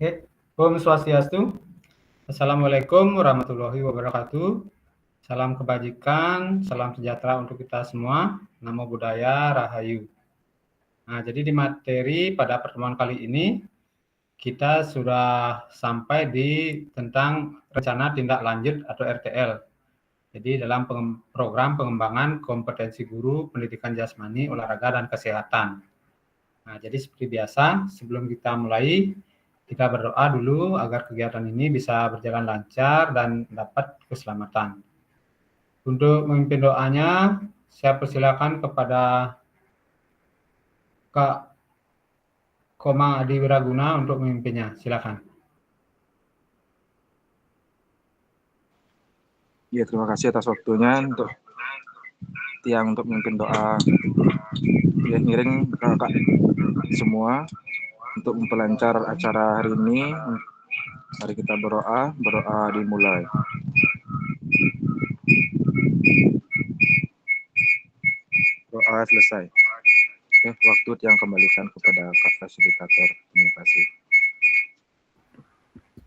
Oke. Om Swastiastu. Assalamualaikum warahmatullahi wabarakatuh. Salam kebajikan, salam sejahtera untuk kita semua. Namo Buddhaya, Rahayu. Nah, jadi di materi pada pertemuan kali ini kita sudah sampai di tentang rencana tindak lanjut atau RTL. Jadi dalam program pengembangan kompetensi guru pendidikan jasmani, olahraga dan kesehatan. Nah, jadi seperti biasa sebelum kita mulai kita berdoa dulu agar kegiatan ini bisa berjalan lancar dan dapat keselamatan. Untuk memimpin doanya, saya persilakan kepada Kak Komang Adi Wiraguna untuk memimpinnya. Silakan. Ya, terima kasih atas waktunya untuk Tiang untuk memimpin doa. Ya, ngiring kakak semua untuk memperlancar acara hari ini. Mari kita berdoa dimulai. Doa selesai. Oke, waktu Tiang kembalikan kepada Kak Fasilitator. Terima kasih.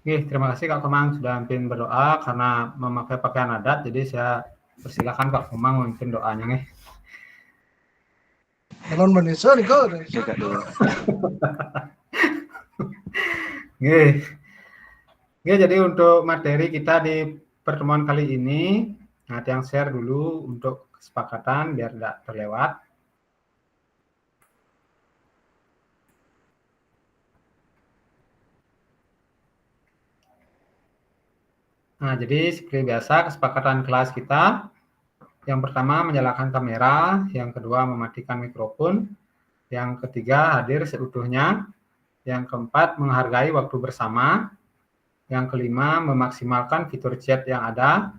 Oke, terima kasih Kak Komang sudah memimpin berdoa karena memakai pakaian adat. Jadi saya persilakan Kak Komang memimpin doanya nih. Calon Indonesia nih kok. Kak dulu. Oke, jadi untuk materi kita di pertemuan kali ini, nanti yang share dulu untuk kesepakatan biar tidak terlewat. Nah, jadi seperti biasa kesepakatan kelas kita, yang pertama menyalakan kamera, yang kedua mematikan mikrofon, yang ketiga hadir seutuhnya, yang keempat menghargai waktu bersama, yang kelima memaksimalkan fitur chat yang ada,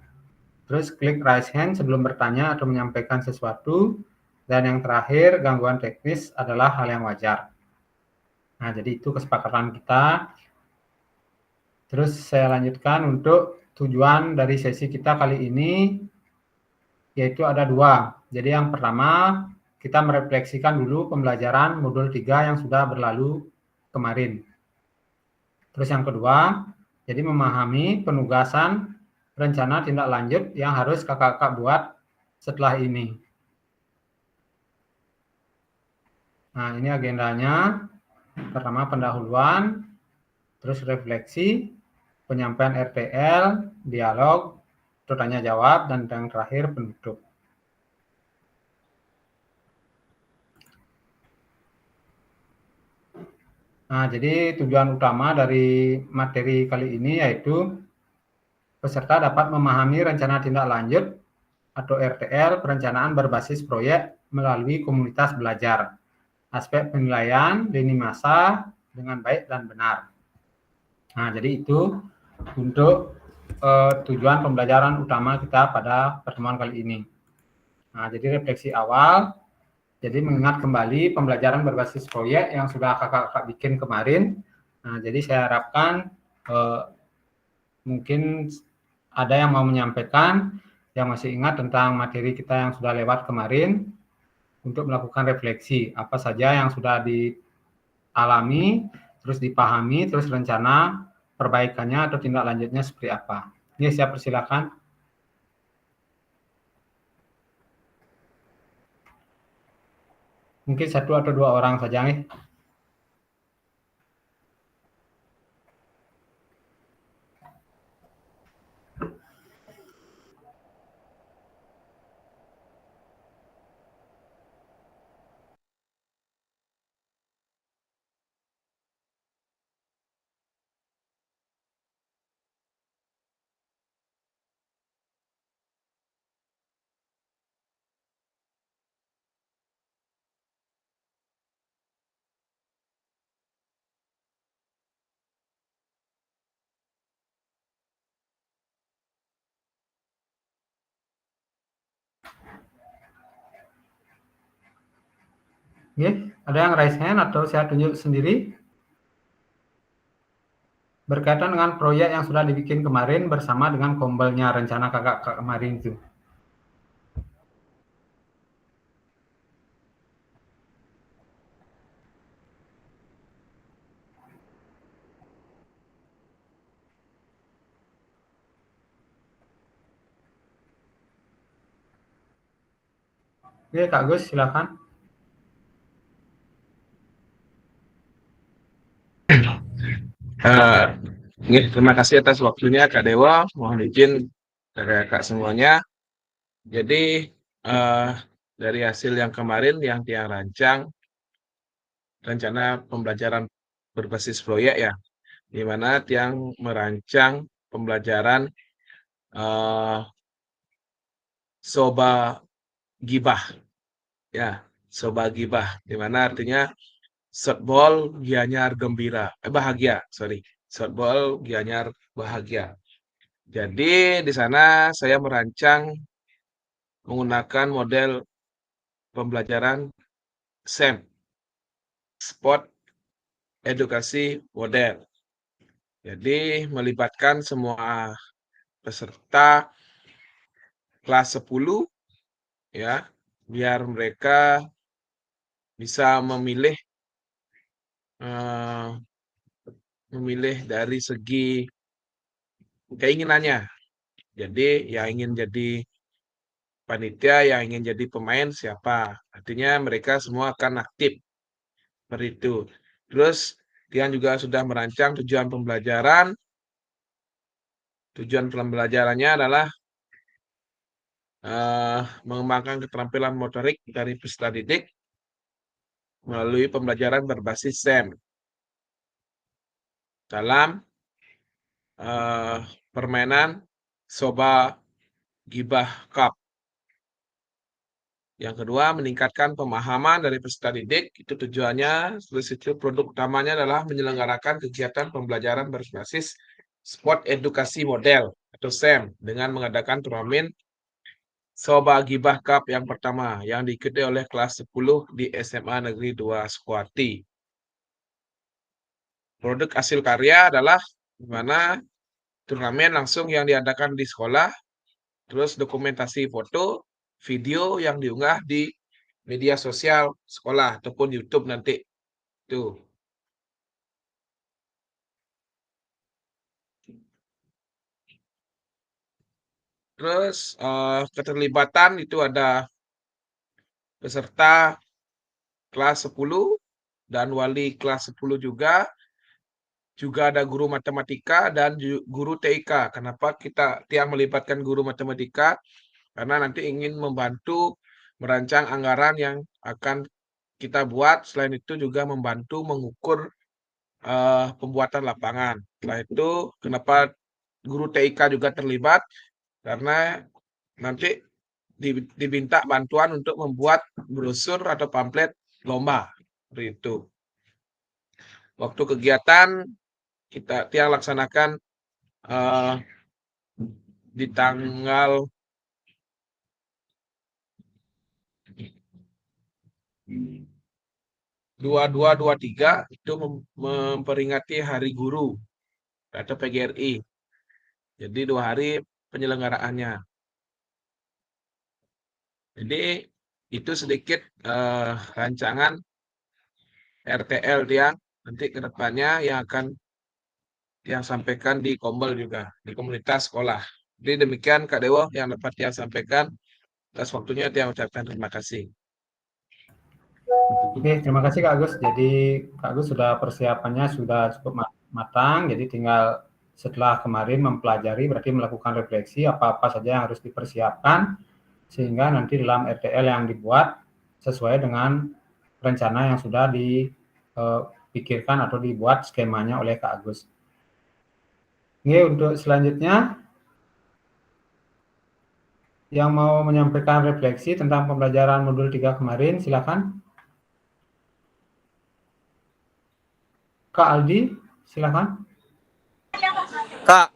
terus klik raise hand sebelum bertanya atau menyampaikan sesuatu, dan yang terakhir gangguan teknis adalah hal yang wajar. Nah, jadi itu kesepakatan kita. Terus saya lanjutkan untuk tujuan dari sesi kita kali ini, yaitu ada dua. Jadi yang pertama, kita merefleksikan dulu pembelajaran modul 3 yang sudah berlalu kemarin. Terus yang kedua, jadi memahami penugasan rencana tindak lanjut yang harus kakak-kakak buat setelah ini. Nah, ini agendanya. Pertama pendahuluan, terus refleksi, penyampaian RTL, dialog, tanya jawab, dan yang terakhir penutup. Nah, jadi tujuan utama dari materi kali ini yaitu peserta dapat memahami rencana tindak lanjut atau RTL perencanaan berbasis proyek melalui komunitas belajar, aspek penilaian, lini masa dengan baik dan benar. Nah, jadi itu untuk tujuan pembelajaran utama kita pada pertemuan kali ini. Nah, jadi refleksi awal, jadi mengingat kembali pembelajaran berbasis proyek yang sudah kakak-kakak bikin kemarin. Nah, jadi saya harapkan mungkin ada yang mau menyampaikan yang masih ingat tentang materi kita yang sudah lewat kemarin untuk melakukan refleksi apa saja yang sudah dialami, terus dipahami, terus rencana perbaikannya atau tindak lanjutnya seperti apa. Ini saya persilakan. Mungkin satu atau dua orang saja nih. Oke, ada yang raise hand atau saya tunjuk sendiri? Berkaitan dengan proyek yang sudah dibikin kemarin bersama dengan kombelnya rencana kakak kemarin itu. Oke, Kak Gus, silakan. Terima kasih atas waktunya Kak Dewa. Mohon izin dari Kak semuanya. Jadi dari hasil yang kemarin yang Tiang rancang, rencana pembelajaran berbasis proyek ya, di mana Tiang merancang pembelajaran Soba Gibah, ya, Soba Gibah, di mana artinya Softball Gianyar Gembira, bahagia, sorry, Softball Gianyar bahagia. Jadi di sana saya merancang menggunakan model pembelajaran SEM, Sport Edukasi Model. Jadi melibatkan semua peserta kelas 10 ya, biar mereka bisa memilih dari segi keinginannya. Jadi yang ingin jadi panitia, yang ingin jadi pemain siapa. Artinya mereka semua akan aktif seperti itu. Terus Tian juga sudah merancang tujuan pembelajaran. Tujuan pembelajarannya adalah mengembangkan keterampilan motorik dari peserta didik melalui pembelajaran berbasis SEM dalam permainan Soba Gibah Cup. Yang kedua, meningkatkan pemahaman dari peserta didik. Itu tujuannya, produk utamanya adalah menyelenggarakan kegiatan pembelajaran berbasis Sport Edukasi Model atau SEM dengan mengadakan turnamen Soba Gibah Cup yang pertama yang diikuti oleh kelas 10 di SMA Negeri 2 Sukoharti. Produk hasil karya adalah di mana turnamen langsung yang diadakan di sekolah, terus dokumentasi foto, video yang diunggah di media sosial sekolah ataupun YouTube nanti. Tuh. Terus keterlibatan itu ada peserta kelas 10 dan wali kelas 10 juga ada guru matematika dan guru TIK. Kenapa Tiang melibatkan guru matematika? Karena nanti ingin membantu merancang anggaran yang akan kita buat. Selain itu juga membantu mengukur pembuatan lapangan. Setelah itu, kenapa guru TIK juga terlibat? Karena nanti diminta bantuan untuk membuat brosur atau pamflet lomba. Seperti itu. Waktu kegiatan Tiang laksanakan di tanggal 22-23 itu memperingati Hari Guru atau PGRI. Jadi 2 hari penyelenggaraannya. Jadi itu sedikit rancangan RTL Tiang nanti ke depannya yang akan Tiang sampaikan di Kombel juga, di komunitas sekolah. Jadi demikian Kak Dewo yang dapat Tiang sampaikan. Atas waktunya Tiang ucapkan terima kasih. Oke, terima kasih Kak Agus. Jadi Kak Agus sudah persiapannya sudah cukup matang, jadi tinggal setelah kemarin mempelajari berarti melakukan refleksi apa-apa saja yang harus dipersiapkan sehingga nanti dalam RTL yang dibuat sesuai dengan rencana yang sudah dipikirkan atau dibuat skemanya oleh Kak Agus. Oke, untuk selanjutnya yang mau menyampaikan refleksi tentang pembelajaran modul 3 kemarin, silakan. Kak Aldi, silakan. Kak,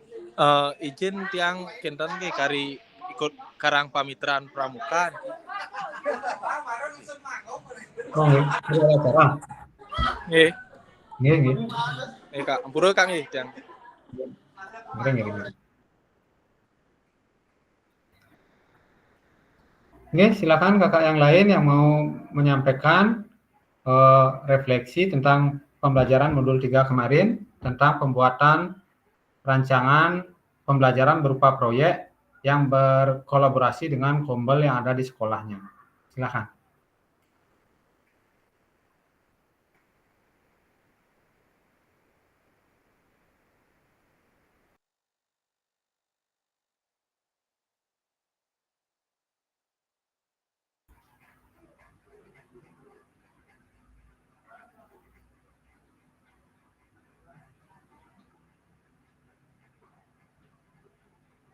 izin Tiang kinten ke kari ikut karang pamitraan pramuka. Oh, nggih. Ada acara. Nggih. Nggih. Kak, ampura Kang nggih, Tiang. Nggih. Oke, silakan kakak yang lain yang mau menyampaikan refleksi tentang pembelajaran modul 3 kemarin tentang pembuatan rancangan pembelajaran berupa proyek yang berkolaborasi dengan Kombel yang ada di sekolahnya. Silakan.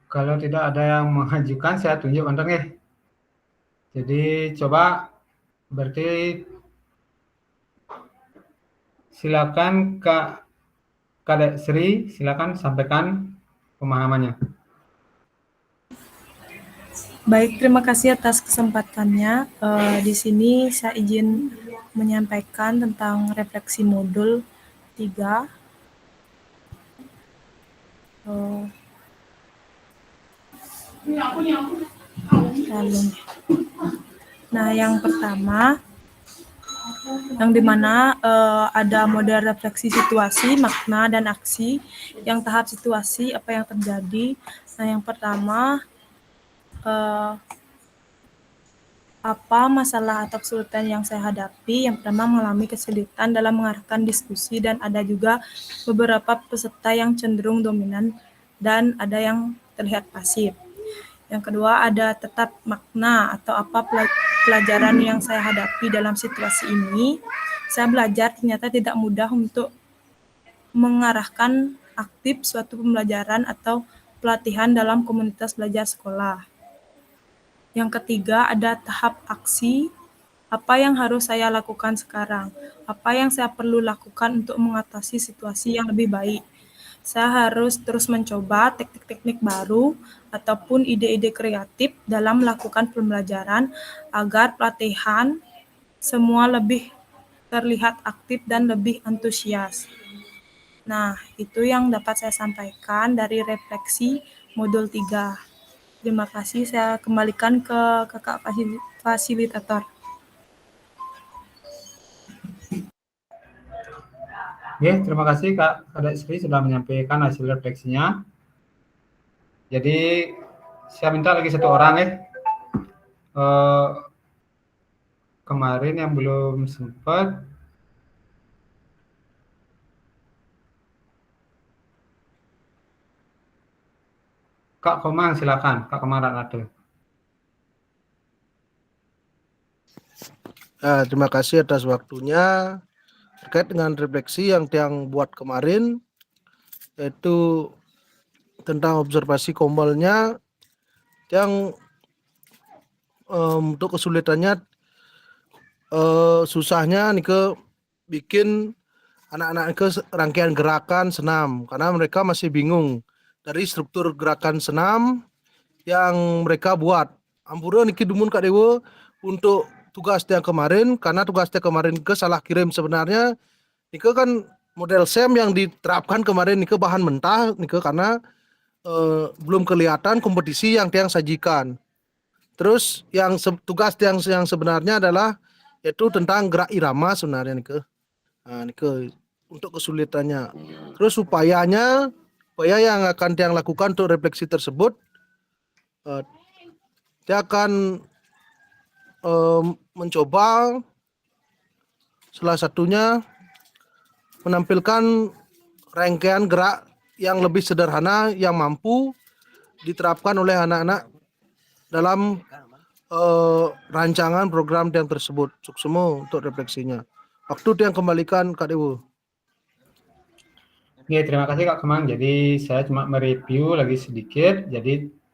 Kalau tidak ada yang mengajukan, saya tunjuk Anda nih. Jadi coba berarti silakan Kak Sri, silakan sampaikan pemahamannya. Baik, terima kasih atas kesempatannya. Di sini saya izin menyampaikan tentang refleksi modul 3. Nah, yang pertama, yang dimana ada model refleksi situasi, makna, dan aksi. Yang tahap situasi, apa yang terjadi. Nah, yang pertama, apa masalah atau kesulitan yang saya hadapi? Yang pertama, mengalami kesulitan dalam mengarahkan diskusi, dan ada juga beberapa peserta yang cenderung dominan dan ada yang terlihat pasif. Yang kedua, ada tetap makna atau apa pelajaran yang saya hadapi dalam situasi ini. Saya belajar ternyata tidak mudah untuk mengarahkan aktif suatu pembelajaran atau pelatihan dalam komunitas belajar sekolah. Yang ketiga, ada tahap aksi. Apa yang harus saya lakukan sekarang? Apa yang saya perlu lakukan untuk mengatasi situasi yang lebih baik? Saya harus terus mencoba teknik-teknik baru ataupun ide-ide kreatif dalam melakukan pembelajaran agar pelatihan semua lebih terlihat aktif dan lebih antusias. Nah, itu yang dapat saya sampaikan dari refleksi modul 3. Terima kasih, saya kembalikan ke kakak fasilitator. Oke, terima kasih Kak Sri sudah menyampaikan hasil refleksinya. Jadi saya minta lagi satu orang ya. Kemarin yang belum sempat. Kak Komang, silakan. Kak Komang Ranade. Terima kasih atas waktunya. Terkait dengan refleksi yang Tiang buat kemarin, yaitu tentang observasi kombalnya, Tiang untuk kesulitannya, susahnya nih ke bikin anak-anak ke rangkaian gerakan senam, karena mereka masih bingung dari struktur gerakan senam yang mereka buat. Ampura niki dumun Kak Dewa untuk tugas yang kemarin, karena tugasnya kemarin ke salah kirim sebenarnya nike kan model SEM yang diterapkan kemarin nike bahan mentah nike karena belum kelihatan kompetisi yang Tiang sajikan. Terus yang tugas yang sebenarnya adalah yaitu tentang gerak irama sebenarnya nike. Nah, nike untuk kesulitannya. Terus upaya yang akan Tiang lakukan untuk refleksi tersebut, dia akan mencoba salah satunya menampilkan rangkaian gerak yang lebih sederhana yang mampu diterapkan oleh anak-anak dalam rancangan program yang tersebut. Suksemo untuk refleksinya. Waktu yang kembalikan Kak Dewo. Oke, terima kasih Kak Kemang. Jadi saya cuma mereview lagi sedikit. Jadi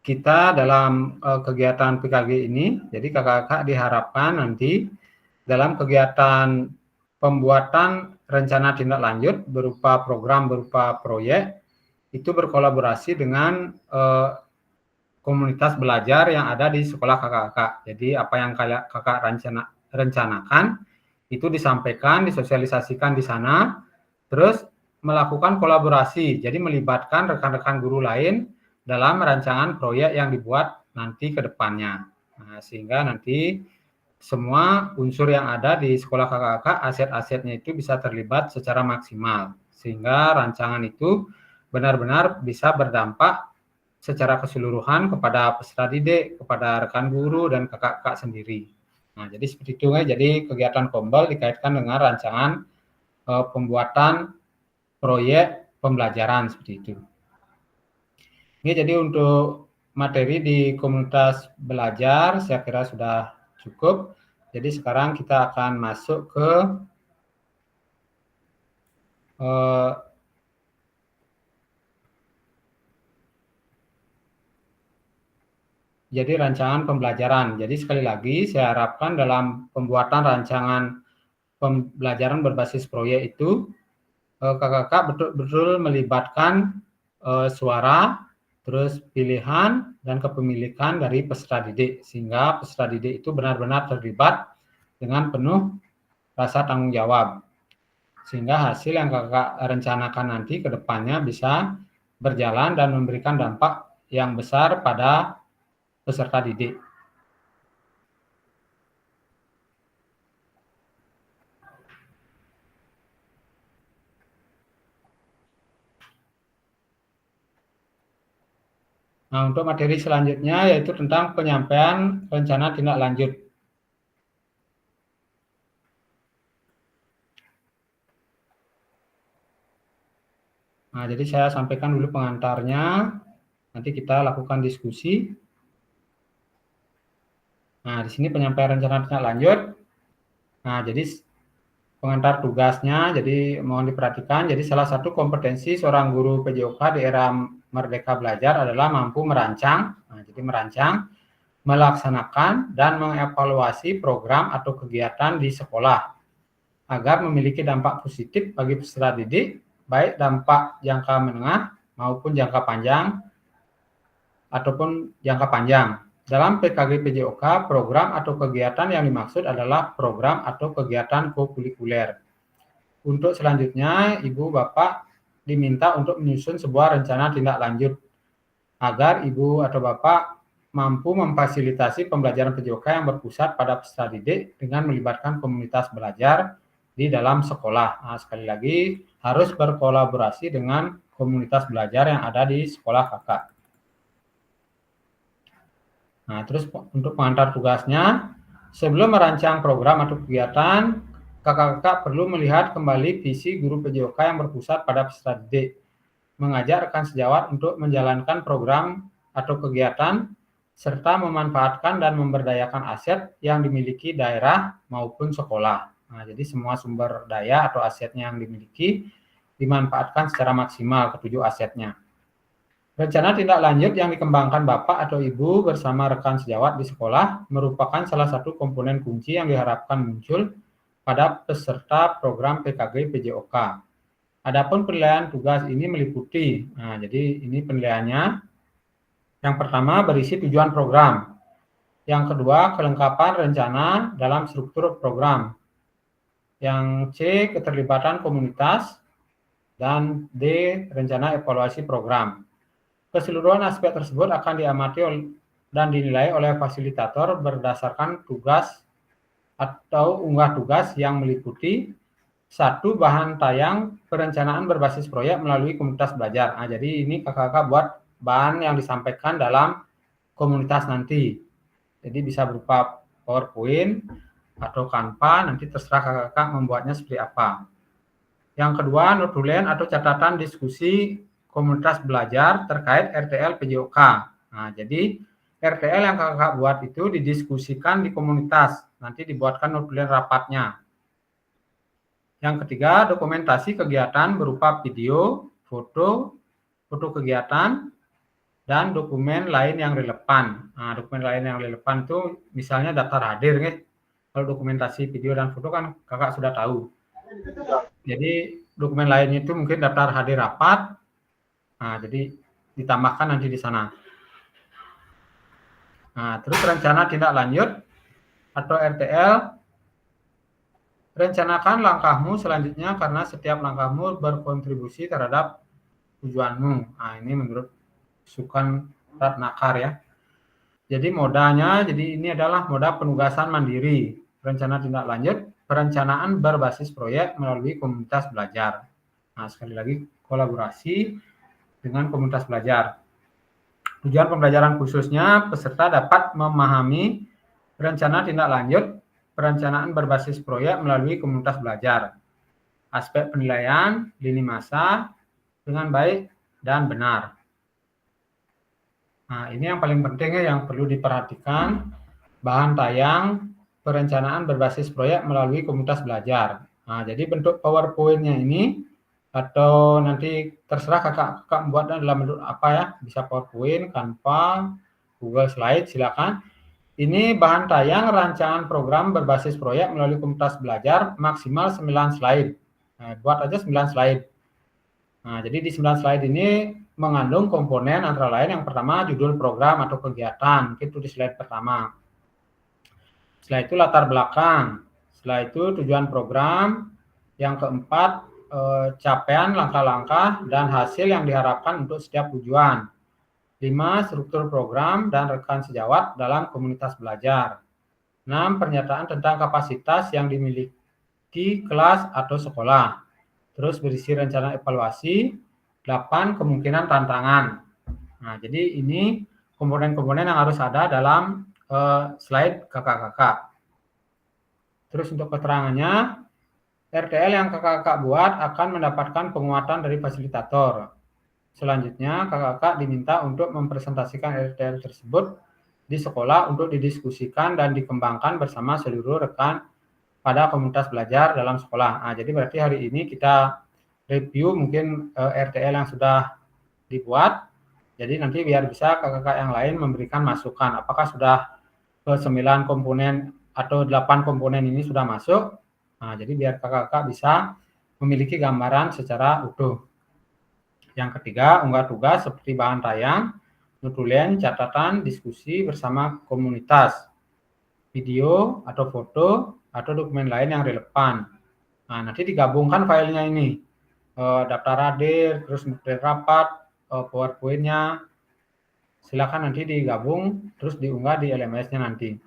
kita dalam kegiatan PKG ini, jadi kakak-kakak diharapkan nanti dalam kegiatan pembuatan rencana tindak lanjut berupa program, berupa proyek, itu berkolaborasi dengan komunitas belajar yang ada di sekolah kakak-kakak. Jadi apa yang kakak rencanakan, itu disampaikan, disosialisasikan di sana, terus melakukan kolaborasi, jadi melibatkan rekan-rekan guru lain dalam rancangan proyek yang dibuat nanti ke depannya. Nah, sehingga nanti semua unsur yang ada di sekolah kakak-kakak, aset-asetnya itu bisa terlibat secara maksimal. Sehingga rancangan itu benar-benar bisa berdampak secara keseluruhan kepada peserta didik, kepada rekan guru, dan kakak-kakak sendiri. Nah, jadi seperti itu ya. Jadi kegiatan Kombel dikaitkan dengan rancangan pembuatan proyek pembelajaran seperti itu. Ini jadi untuk materi di komunitas belajar saya kira sudah cukup. Jadi sekarang kita akan masuk ke jadi rancangan pembelajaran. Jadi sekali lagi saya harapkan dalam pembuatan rancangan pembelajaran berbasis proyek itu kakak-kakak betul-betul melibatkan suara, terus pilihan dan kepemilikan dari peserta didik sehingga peserta didik itu benar-benar terlibat dengan penuh rasa tanggung jawab. Sehingga hasil yang kakak rencanakan nanti ke depannya bisa berjalan dan memberikan dampak yang besar pada peserta didik. Nah, untuk materi selanjutnya yaitu tentang penyampaian rencana tindak lanjut. Nah, jadi saya sampaikan dulu pengantarnya, nanti kita lakukan diskusi. Nah, di sini penyampaian rencana tindak lanjut. Nah, jadi pengantar tugasnya, jadi mohon diperhatikan, jadi salah satu kompetensi seorang guru PJOK di era Merdeka Belajar adalah mampu merancang, nah, jadi merancang, melaksanakan, dan mengevaluasi program atau kegiatan di sekolah agar memiliki dampak positif bagi peserta didik, baik dampak jangka menengah maupun jangka panjang ataupun jangka panjang. Dalam PKG PJOK, program atau kegiatan yang dimaksud adalah program atau kegiatan kokurikuler. Untuk selanjutnya, Ibu Bapak diminta untuk menyusun sebuah rencana tindak lanjut agar Ibu atau Bapak mampu memfasilitasi pembelajaran PJOK yang berpusat pada peserta didik dengan melibatkan komunitas belajar di dalam sekolah. Nah, sekali lagi harus berkolaborasi dengan komunitas belajar yang ada di sekolah kakak. Nah, terus untuk pengantar tugasnya, sebelum merancang program atau kegiatan, kakak-kakak perlu melihat kembali visi guru PJOK yang berpusat pada peserta didik, mengajak rekan sejawat untuk menjalankan program atau kegiatan, serta memanfaatkan dan memberdayakan aset yang dimiliki daerah maupun sekolah. Nah, jadi semua sumber daya atau asetnya yang dimiliki dimanfaatkan secara maksimal ketujuh asetnya. Rencana tindak lanjut yang dikembangkan Bapak atau Ibu bersama rekan sejawat di sekolah merupakan salah satu komponen kunci yang diharapkan muncul pada peserta program PKG PJOK. Adapun penilaian tugas ini meliputi, nah jadi ini penilaiannya. Yang pertama berisi tujuan program. Yang kedua kelengkapan rencana dalam struktur program. Yang C keterlibatan komunitas dan D rencana evaluasi program. Keseluruhan aspek tersebut akan diamati dan dinilai oleh fasilitator berdasarkan tugas atau unggah tugas yang meliputi satu bahan tayang perencanaan berbasis proyek melalui komunitas belajar. Nah, jadi ini kakak-kakak buat bahan yang disampaikan dalam komunitas nanti. Jadi bisa berupa PowerPoint atau Canva, nanti terserah kakak-kakak membuatnya seperti apa. Yang kedua, notulen atau catatan diskusi komunitas belajar terkait RTL PJOK. Nah, jadi RTL yang kakak buat itu didiskusikan di komunitas, nanti dibuatkan notulen rapatnya. Yang ketiga, dokumentasi kegiatan berupa video, foto kegiatan, dan dokumen lain yang relevan. Nah, dokumen lain yang relevan itu misalnya daftar hadir, nih. Kalau dokumentasi video dan foto kan kakak sudah tahu. Jadi dokumen lainnya itu mungkin daftar hadir rapat. Nah, jadi ditambahkan nanti di sana. Nah, terus rencana tindak lanjut atau RTL. Rencanakan langkahmu selanjutnya karena setiap langkahmu berkontribusi terhadap tujuanmu. Nah, ini menurut Sukan Ratnakar ya. Jadi modanya, jadi ini adalah moda penugasan mandiri. Rencana tindak lanjut, perencanaan berbasis proyek melalui komunitas belajar. Nah, sekali lagi kolaborasi dengan komunitas belajar. Tujuan pembelajaran khususnya, peserta dapat memahami rencana tindak lanjut perencanaan berbasis proyek melalui komunitas belajar, aspek penilaian, lini masa dengan baik dan benar. Nah, ini yang paling penting ya, yang perlu diperhatikan, bahan tayang perencanaan berbasis proyek melalui komunitas belajar. Nah, jadi bentuk PowerPoint-nya ini, atau nanti terserah kakak membuatnya dalam bentuk apa ya, bisa PowerPoint, Canva, Google Slide, silakan. Ini bahan tayang rancangan program berbasis proyek melalui komunitas belajar maksimal 9 slide. Nah, buat aja 9 slide. Nah, jadi di 9 slide ini mengandung komponen antara lain yang pertama judul program atau kegiatan, itu di slide pertama. Setelah itu latar belakang, setelah itu tujuan program, yang keempat capaian langkah-langkah dan hasil yang diharapkan untuk setiap tujuan. 5. Struktur program dan rekan sejawat dalam komunitas belajar. 6. Pernyataan tentang kapasitas yang dimiliki kelas atau sekolah. Terus berisi rencana evaluasi. 8. Kemungkinan tantangan. Nah, jadi ini komponen-komponen yang harus ada dalam slide kakak-kakak. Terus untuk keterangannya, RTL yang kakak-kakak buat akan mendapatkan penguatan dari fasilitator. Selanjutnya, kakak-kakak diminta untuk mempresentasikan RTL tersebut di sekolah untuk didiskusikan dan dikembangkan bersama seluruh rekan pada komunitas belajar dalam sekolah. Nah, jadi berarti hari ini kita review mungkin RTL yang sudah dibuat. Jadi nanti biar bisa kakak-kakak yang lain memberikan masukan. Apakah sudah ke 9 komponen atau 8 komponen ini sudah masuk. Nah, jadi biar kakak-kakak bisa memiliki gambaran secara utuh. Yang ketiga, unggah tugas seperti bahan tayang, nutulen, catatan, diskusi bersama komunitas, video atau foto atau dokumen lain yang relevan. Nah, nanti digabungkan filenya ini, daftar hadir, terus nutulen rapat, PowerPoint-nya, silakan nanti digabung, terus diunggah di LMS-nya nanti.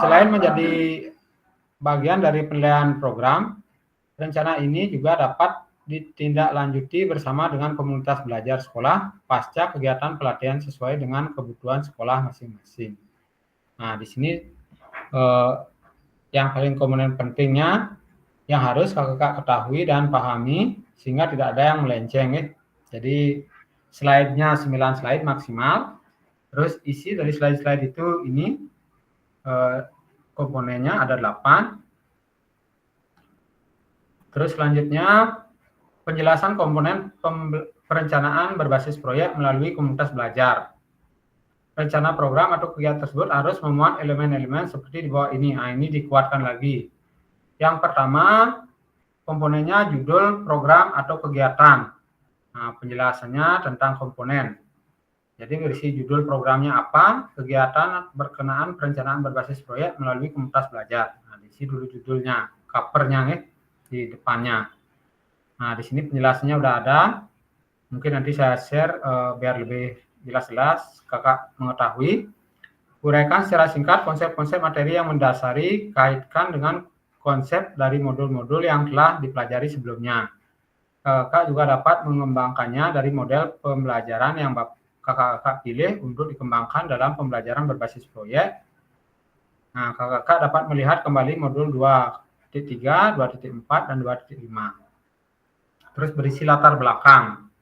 Selain menjadi bagian dari penilaian program, rencana ini juga dapat ditindaklanjuti bersama dengan komunitas belajar sekolah pasca kegiatan pelatihan sesuai dengan kebutuhan sekolah masing-masing. Nah, di sini yang paling komponen pentingnya yang harus kakak ketahui dan pahami sehingga tidak ada yang melenceng ya. Jadi slide-nya 9 slide maksimal. Terus isi dari slide-slide itu ini komponennya ada 8. Terus selanjutnya penjelasan komponen perencanaan berbasis proyek melalui komunitas belajar. Rencana program atau kegiatan tersebut harus memuat elemen-elemen seperti di bawah ini. Nah, ini dikuatkan lagi. Yang pertama, komponennya judul program atau kegiatan. Nah, penjelasannya tentang komponen. Jadi berisi judul programnya apa, kegiatan berkenaan perencanaan berbasis proyek melalui komunitas belajar. Nah, diisi dulu judulnya, covernya nih di depannya. Nah, di sini penjelasannya udah ada. Mungkin nanti saya share biar lebih jelas-jelas kakak mengetahui. Uraikan secara singkat konsep-konsep materi yang mendasari, kaitkan dengan konsep dari modul-modul yang telah dipelajari sebelumnya. Kakak juga dapat mengembangkannya dari model pembelajaran yang kakak-kakak pilih untuk dikembangkan dalam pembelajaran berbasis proyek. Nah, kakak-kakak dapat melihat kembali modul 2.3, 2.4, dan 2.5. Terus berisi latar belakang.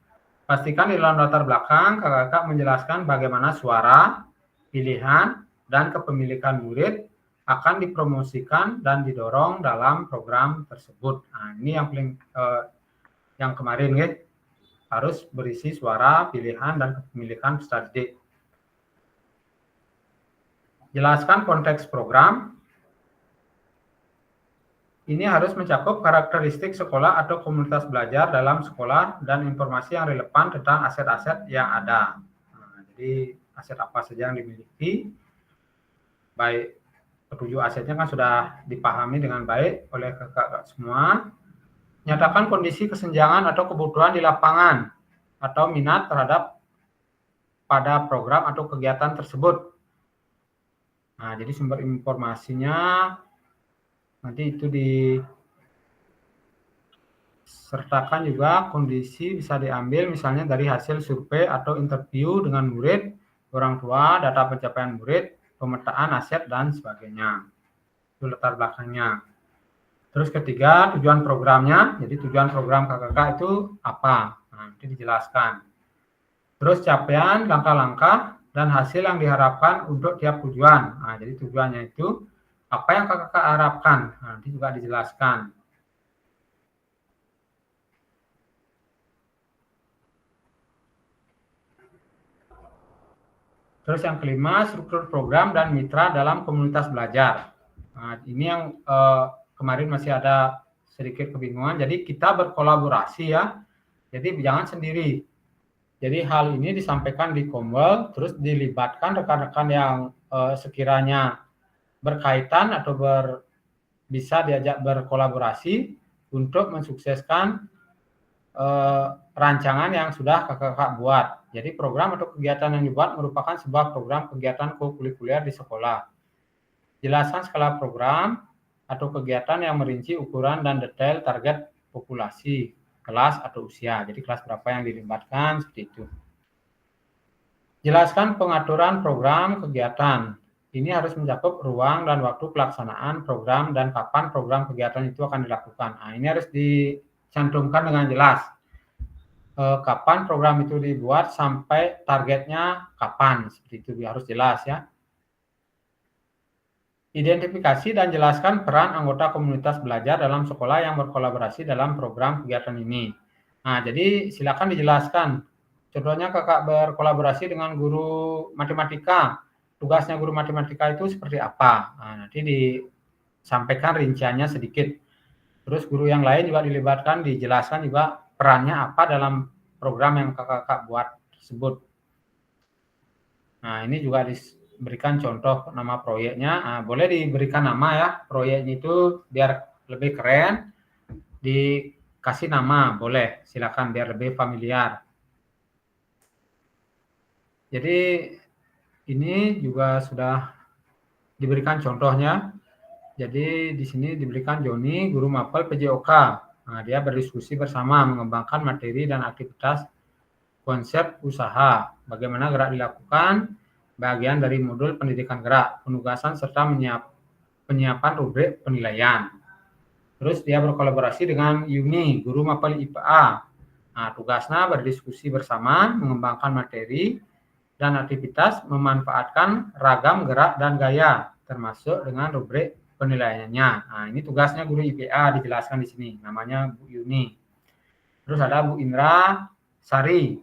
Pastikan di dalam latar belakang, kakak-kakak menjelaskan bagaimana suara, pilihan, dan kepemilikan murid akan dipromosikan dan didorong dalam program tersebut. Nah, ini yang paling yang kemarin ya. Harus berisi suara, pilihan, dan kepemilikan peserta didik. Jelaskan konteks program. Ini harus mencakup karakteristik sekolah atau komunitas belajar dalam sekolah dan informasi yang relevan tentang aset-aset yang ada. Nah, jadi aset apa saja yang dimiliki, baik ketujuh asetnya kan sudah dipahami dengan baik oleh kakak-kakak semua. Nyatakan kondisi kesenjangan atau kebutuhan di lapangan atau minat terhadap pada program atau kegiatan tersebut. Nah, jadi sumber informasinya nanti itu di sertakan juga kondisi bisa diambil misalnya dari hasil survei atau interview dengan murid, orang tua, data pencapaian murid, pemetaan aset, dan sebagainya. Itu latar belakangnya. Terus ketiga, tujuan programnya. Jadi tujuan program KKK itu apa? Nah, nanti dijelaskan. Terus capaian, langkah-langkah, dan hasil yang diharapkan untuk tiap tujuan. Nah, jadi tujuannya itu apa yang KKK harapkan. Nah, nanti juga dijelaskan. Terus yang kelima, struktur program dan mitra dalam komunitas belajar. Nah, ini yang kemarin masih ada sedikit kebingungan. Jadi kita berkolaborasi ya. Jadi jangan sendiri. Jadi hal ini disampaikan di Komwel, terus dilibatkan rekan-rekan yang sekiranya berkaitan atau bisa diajak berkolaborasi untuk mensukseskan rancangan yang sudah kakak buat. Jadi program atau kegiatan yang dibuat merupakan sebuah program kegiatan kokurikuler di sekolah. Jelaskan skala program atau kegiatan yang merinci ukuran dan detail target populasi, kelas atau usia. Jadi kelas berapa yang dilibatkan, seperti itu. Jelaskan pengaturan program kegiatan. Ini harus mencakup ruang dan waktu pelaksanaan program dan kapan program kegiatan itu akan dilakukan. Nah, ini harus dicantumkan dengan jelas. Kapan program itu dibuat sampai targetnya kapan, seperti itu harus jelas ya. Identifikasi dan jelaskan peran anggota komunitas belajar dalam sekolah yang berkolaborasi dalam program kegiatan ini. Nah, jadi silakan dijelaskan. Contohnya kakak berkolaborasi dengan guru matematika. Tugasnya guru matematika itu seperti apa? Nah, nanti disampaikan rinciannya sedikit. Terus guru yang lain juga dilibatkan, dijelaskan juga perannya apa dalam program yang kakak buat tersebut. Nah, ini juga diberikan contoh nama proyeknya. Nah, boleh diberikan nama ya, proyeknya itu biar lebih keren. Dikasih nama, boleh, silakan biar lebih familiar. Jadi ini juga sudah diberikan contohnya. Jadi di sini diberikan Joni, guru mapel PJOK. Nah, dia berdiskusi bersama mengembangkan materi dan aktivitas konsep usaha, bagaimana gerak dilakukan, bagian dari modul pendidikan gerak, penugasan serta penyiapan rubrik penilaian. Terus dia berkolaborasi dengan Yuni, guru mapel IPA. Nah, tugasnya berdiskusi bersama, mengembangkan materi dan aktivitas, memanfaatkan ragam gerak dan gaya, termasuk dengan rubrik penilaiannya. Nah, ini tugasnya guru IPA dijelaskan di sini, namanya Bu Yuni. Terus ada Bu Indra Sari,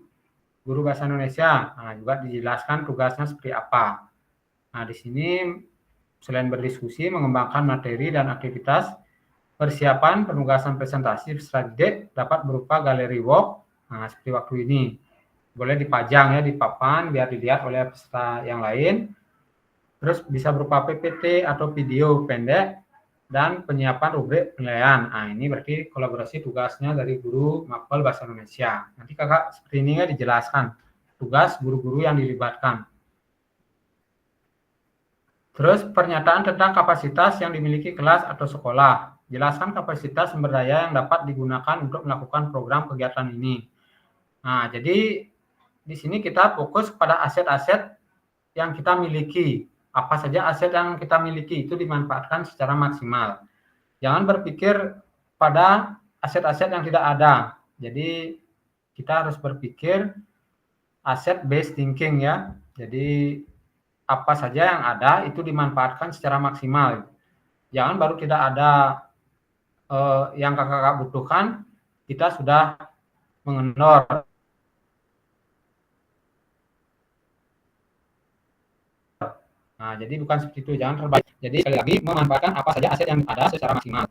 guru bahasa Indonesia. Nah, juga dijelaskan tugasnya seperti apa. Nah, di sini selain berdiskusi, mengembangkan materi dan aktivitas, persiapan penugasan presentasi peserta didik dapat berupa galeri walk. Nah, seperti waktu ini. Boleh dipajang ya di papan biar dilihat oleh peserta yang lain. Terus bisa berupa PPT atau video pendek dan penyiapan rubrik penilaian. Nah, ini berarti kolaborasi tugasnya dari guru mapel bahasa Indonesia. Nanti kakak seperti ini ya dijelaskan tugas guru-guru yang dilibatkan. Terus pernyataan tentang kapasitas yang dimiliki kelas atau sekolah. Jelaskan kapasitas sumber daya yang dapat digunakan untuk melakukan program kegiatan ini. Nah, jadi di sini kita fokus pada aset-aset yang kita miliki. Apa saja aset yang kita miliki itu dimanfaatkan secara maksimal. Jangan berpikir pada aset-aset yang tidak ada. Jadi kita harus berpikir aset based thinking ya. Jadi apa saja yang ada itu dimanfaatkan secara maksimal. Jangan baru tidak ada yang kakak butuhkan, kita sudah mengendor. Nah, jadi bukan seperti itu, jangan terbaik. Jadi sekali lagi memanfaatkan apa saja aset yang ada secara maksimal.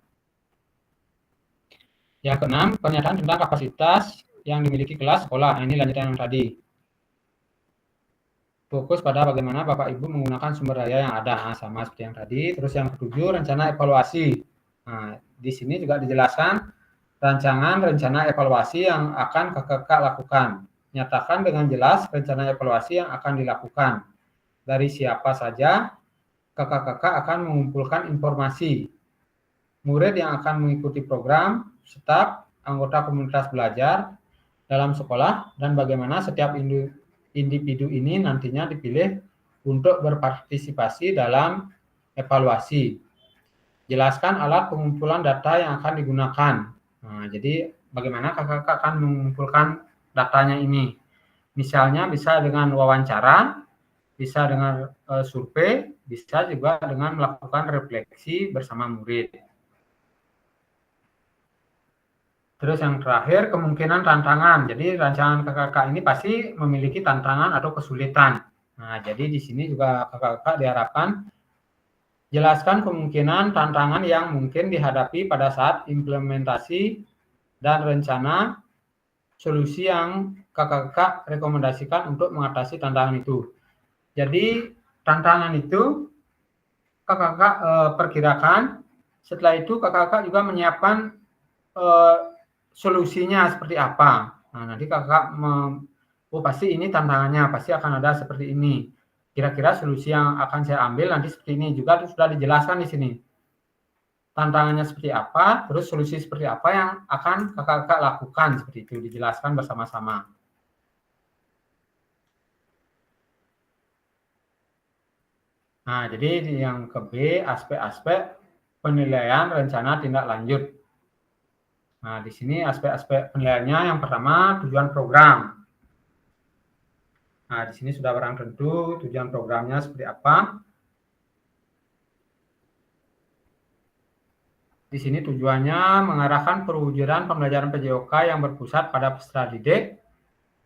Yang keenam, pernyataan tentang kapasitas yang dimiliki kelas sekolah. Nah, ini lanjutan yang tadi. Fokus pada bagaimana Bapak Ibu menggunakan sumber daya yang ada. Nah, sama seperti yang tadi. Terus yang ketujuh, rencana evaluasi. Nah, di sini juga dijelaskan rancangan rencana evaluasi yang akan KKK lakukan. Nyatakan dengan jelas rencana evaluasi yang akan dilakukan. Dari siapa saja, KKK akan mengumpulkan informasi. Murid yang akan mengikuti program, staf, anggota komunitas belajar dalam sekolah dan bagaimana setiap individu ini nantinya dipilih untuk berpartisipasi dalam evaluasi. Jelaskan alat pengumpulan data yang akan digunakan. Nah, jadi bagaimana kakak-kakak akan mengumpulkan datanya ini. Misalnya bisa dengan wawancara, bisa dengan survei, bisa juga dengan melakukan refleksi bersama murid. Terus yang terakhir, kemungkinan tantangan. Jadi rancangan kakak-kakak ini pasti memiliki tantangan atau kesulitan. Nah, jadi di sini juga kakak-kakak diharapkan jelaskan kemungkinan tantangan yang mungkin dihadapi pada saat implementasi dan rencana solusi yang kakak-kakak rekomendasikan untuk mengatasi tantangan itu. Jadi tantangan itu kakak-kakak perkirakan, setelah itu kakak-kakak juga menyiapkan solusinya seperti apa. Nah, nanti kakak oh pasti ini tantangannya, pasti akan ada seperti ini. Kira-kira solusi yang akan saya ambil nanti seperti ini juga sudah dijelaskan di sini. Tantangannya seperti apa, terus solusi seperti apa yang akan kakak-kakak lakukan, seperti itu dijelaskan bersama-sama. Nah, jadi yang ke B, aspek-aspek penilaian rencana tindak lanjut. Nah, di sini aspek-aspek penilaiannya yang pertama tujuan program. Nah, di sini sudah barang tentu tujuan programnya seperti apa. Di sini tujuannya mengarahkan perwujudan pembelajaran PJOK yang berpusat pada peserta didik,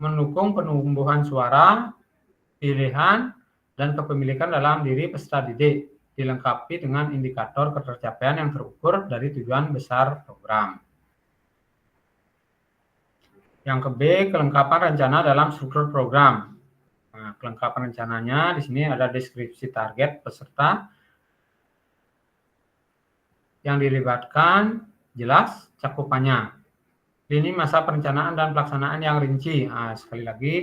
mendukung penumbuhan suara, pilihan, dan kepemilikan dalam diri peserta didik, dilengkapi dengan indikator ketercapaian yang terukur dari tujuan besar program. Yang ke B, kelengkapan rencana dalam struktur program. Nah, kelengkapan rencananya di sini ada deskripsi target peserta yang dilibatkan, jelas cakupannya. Lini masa perencanaan dan pelaksanaan yang rinci. Nah, sekali lagi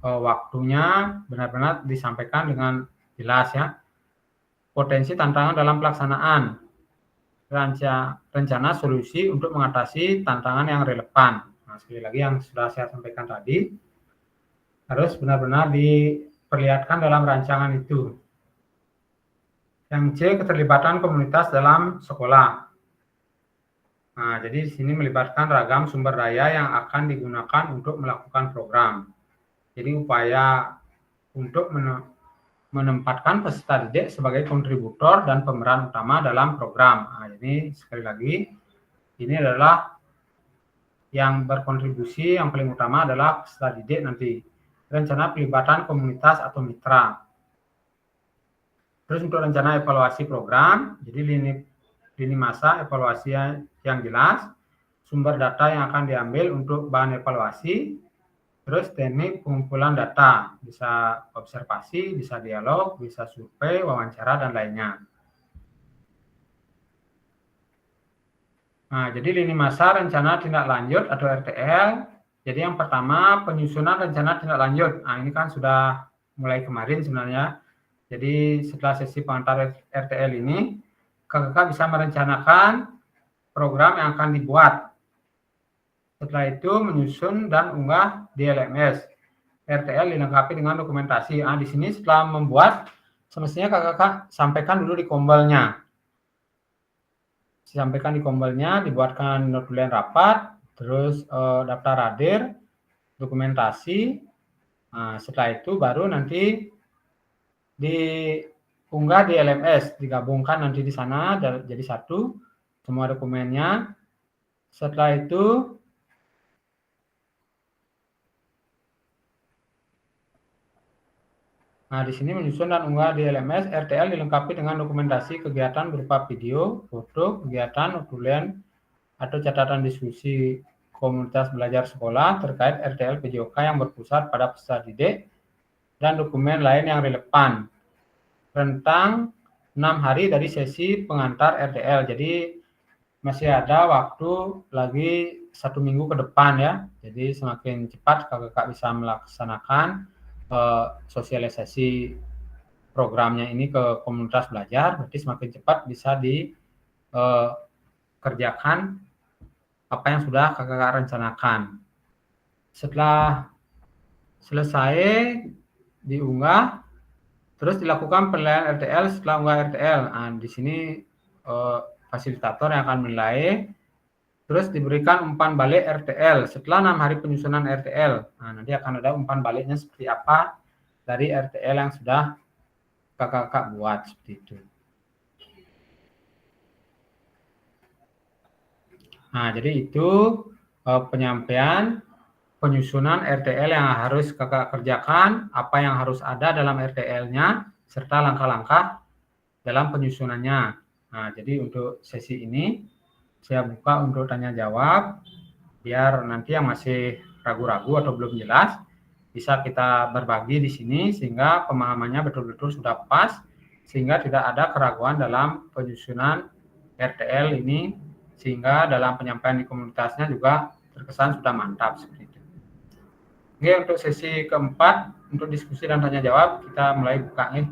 waktunya benar-benar disampaikan dengan jelas ya. Potensi tantangan dalam pelaksanaan. Rencana solusi untuk mengatasi tantangan yang relevan. Nah, sekali lagi yang sudah saya sampaikan tadi, harus benar-benar diperlihatkan dalam rancangan itu. Yang C, keterlibatan komunitas dalam sekolah. Nah, jadi di sini melibatkan ragam sumber daya yang akan digunakan untuk melakukan program. Jadi upaya untuk menempatkan peserta didik sebagai kontributor dan pemeran utama dalam program. Nah, ini sekali lagi, ini adalah yang berkontribusi yang paling utama adalah peserta didik nanti. Rencana pelibatan komunitas atau mitra. Terus untuk rencana evaluasi program, jadi lini masa evaluasi yang jelas, sumber data yang akan diambil untuk bahan evaluasi, terus teknik pengumpulan data, bisa observasi, bisa dialog, bisa survei, wawancara, dan lainnya. Nah, jadi lini masa rencana tindak lanjut atau RTL. Jadi yang pertama penyusunan rencana tindak lanjut. Nah, ini kan sudah mulai kemarin sebenarnya. Jadi setelah sesi pengantar RTL ini, kakak bisa merencanakan program yang akan dibuat. Setelah itu menyusun dan unggah di LMS. RTL dilengkapi dengan dokumentasi. Nah, di sini setelah membuat, semestinya kakak sampaikan dulu di kombelnya. Disampaikan di kombelnya, dibuatkan notulen rapat, terus daftar hadir, dokumentasi. Nah, setelah itu baru nanti diunggah di LMS, digabungkan nanti di sana jadi satu semua dokumennya. Setelah itu di sini menyusun dan unggah di LMS. RTL dilengkapi dengan dokumentasi kegiatan berupa video, foto, kegiatan, notulen, atau catatan diskusi komunitas belajar sekolah terkait RTL PJOK yang berpusat pada peserta didik dan dokumen lain yang relevan. Rentang 6 hari dari sesi pengantar RTL. Jadi masih ada waktu lagi 1 minggu ke depan ya. Jadi semakin cepat kakak bisa melaksanakan sosialisasi programnya ini ke komunitas belajar, berarti semakin cepat bisa dikerjakan apa yang sudah kakak rencanakan. Setelah selesai diunggah, terus dilakukan penilaian RTL setelah unggah RTL. Nah, di sini fasilitator yang akan menilai, terus diberikan umpan balik RTL setelah 6 hari penyusunan RTL. Nah, nanti akan ada umpan baliknya seperti apa dari RTL yang sudah kakak buat seperti itu. Nah, jadi itu penyampaian penyusunan RTL yang harus kakak kerjakan, apa yang harus ada dalam RTL-nya, serta langkah-langkah dalam penyusunannya. Nah, jadi untuk sesi ini saya buka untuk tanya jawab, biar nanti yang masih ragu-ragu atau belum jelas bisa kita berbagi di sini sehingga pemahamannya betul-betul sudah pas, sehingga tidak ada keraguan dalam penyusunan RTL ini, sehingga dalam penyampaian di komunitasnya juga terkesan sudah mantap seperti itu. Oke, untuk sesi keempat untuk diskusi dan tanya jawab kita mulai buka nih.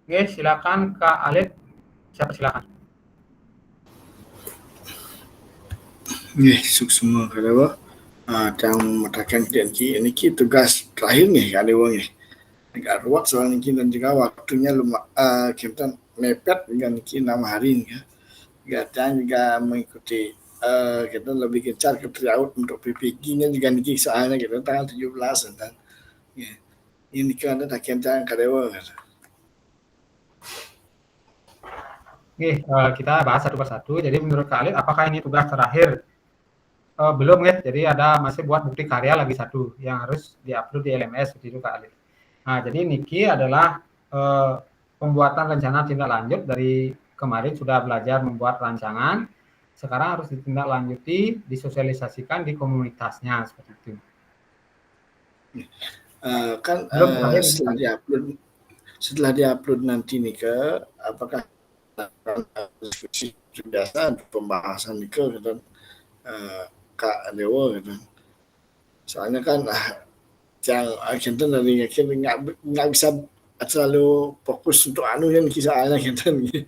Oke, silakan Kak Alif. Siapa silakan? Nggih, semua kalau yang matakan janji ini tugas terakhir nih kali wong agak ruwet soal ini dan juga waktunya kita mepet dengan 6 hari nih ya. Juga mengikuti kita lebih gencar ke tryout untuk PPG-nya juga nih soalnya kita tanggal 17 dan ya. Ini kan ada kita kadewa kan. Oke, kita bahas satu persatu. Jadi menurut Kak Alif, apakah ini tugas terakhir? Belum ya, jadi ada masih buat bukti karya lagi satu yang harus diupload di LMS seperti itu Kak Alif. Nah, jadi Niki adalah pembuatan rencana tindak lanjut dari kemarin sudah belajar membuat rancangan, sekarang harus ditindaklanjuti, disosialisasikan di komunitasnya seperti itu. Kan setelah diupload nanti nih ke apakah diskusi biasa pembahasan nih ke dan Kak Dewa gitu. Soalnya kan yang kita dari nggak bisa terlalu fokus untuk yang kisahnya kita nih.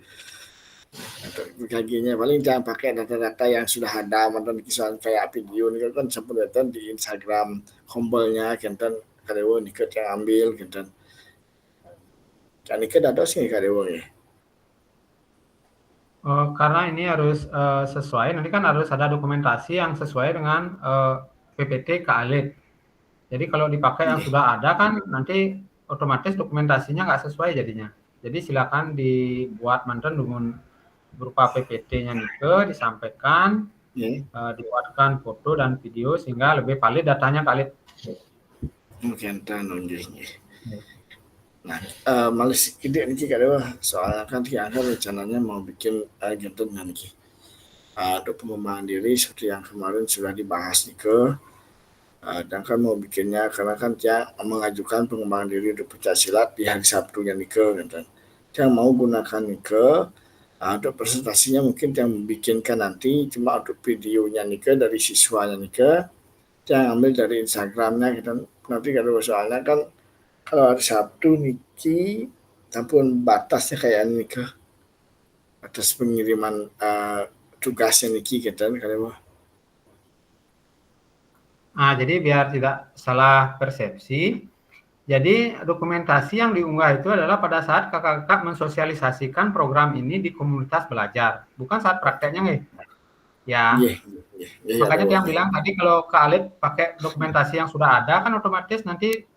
Kaginya paling jangan pakai data-data yang sudah ada mantan kisah kayak video nih kan sebenarnya di Instagram humble-nya kita Kadewa nih yang ambil kita. Kan ini ada sih Kadewa nih. Karena ini harus sesuai, nanti kan harus ada dokumentasi yang sesuai dengan PPT Kak Alif. Jadi kalau dipakai yang sudah ada kan nanti otomatis dokumentasinya nggak sesuai jadinya. Jadi silakan dibuat mantan dengan berupa PPT-nya Nike, disampaikan, dibuatkan foto dan video sehingga lebih valid datanya Kak Alif. Mungkin Nah, males ide nih kalau soalnya kan kita rencananya mau bikin gitu nanti. Untuk pengembangan diri seperti yang kemarin sudah dibahas nih ke dan kan mau bikinnya karena kan dia mengajukan pengembangan diri untuk pencaksilat di hari Sabtunya nih ke dan dia mau gunakan nih ke untuk presentasinya mungkin yang bikinkan nanti cuma untuk videonya nih ke dari siswanya nih ke yang ambil dari Instagramnya gitu. Nanti kalau soalnya kan kalau hari Sabtu Niki tampun batasnya kayak Nika batas pengiriman tugasnya Niki gitu kan kalau jadi biar tidak salah persepsi, jadi dokumentasi yang diunggah itu adalah pada saat kakak-kakak mensosialisasikan program ini di komunitas belajar, bukan saat prakteknya nih. Ya. Makanya yang bilang tadi kalau Kak Alif pakai dokumentasi yang sudah ada kan otomatis nanti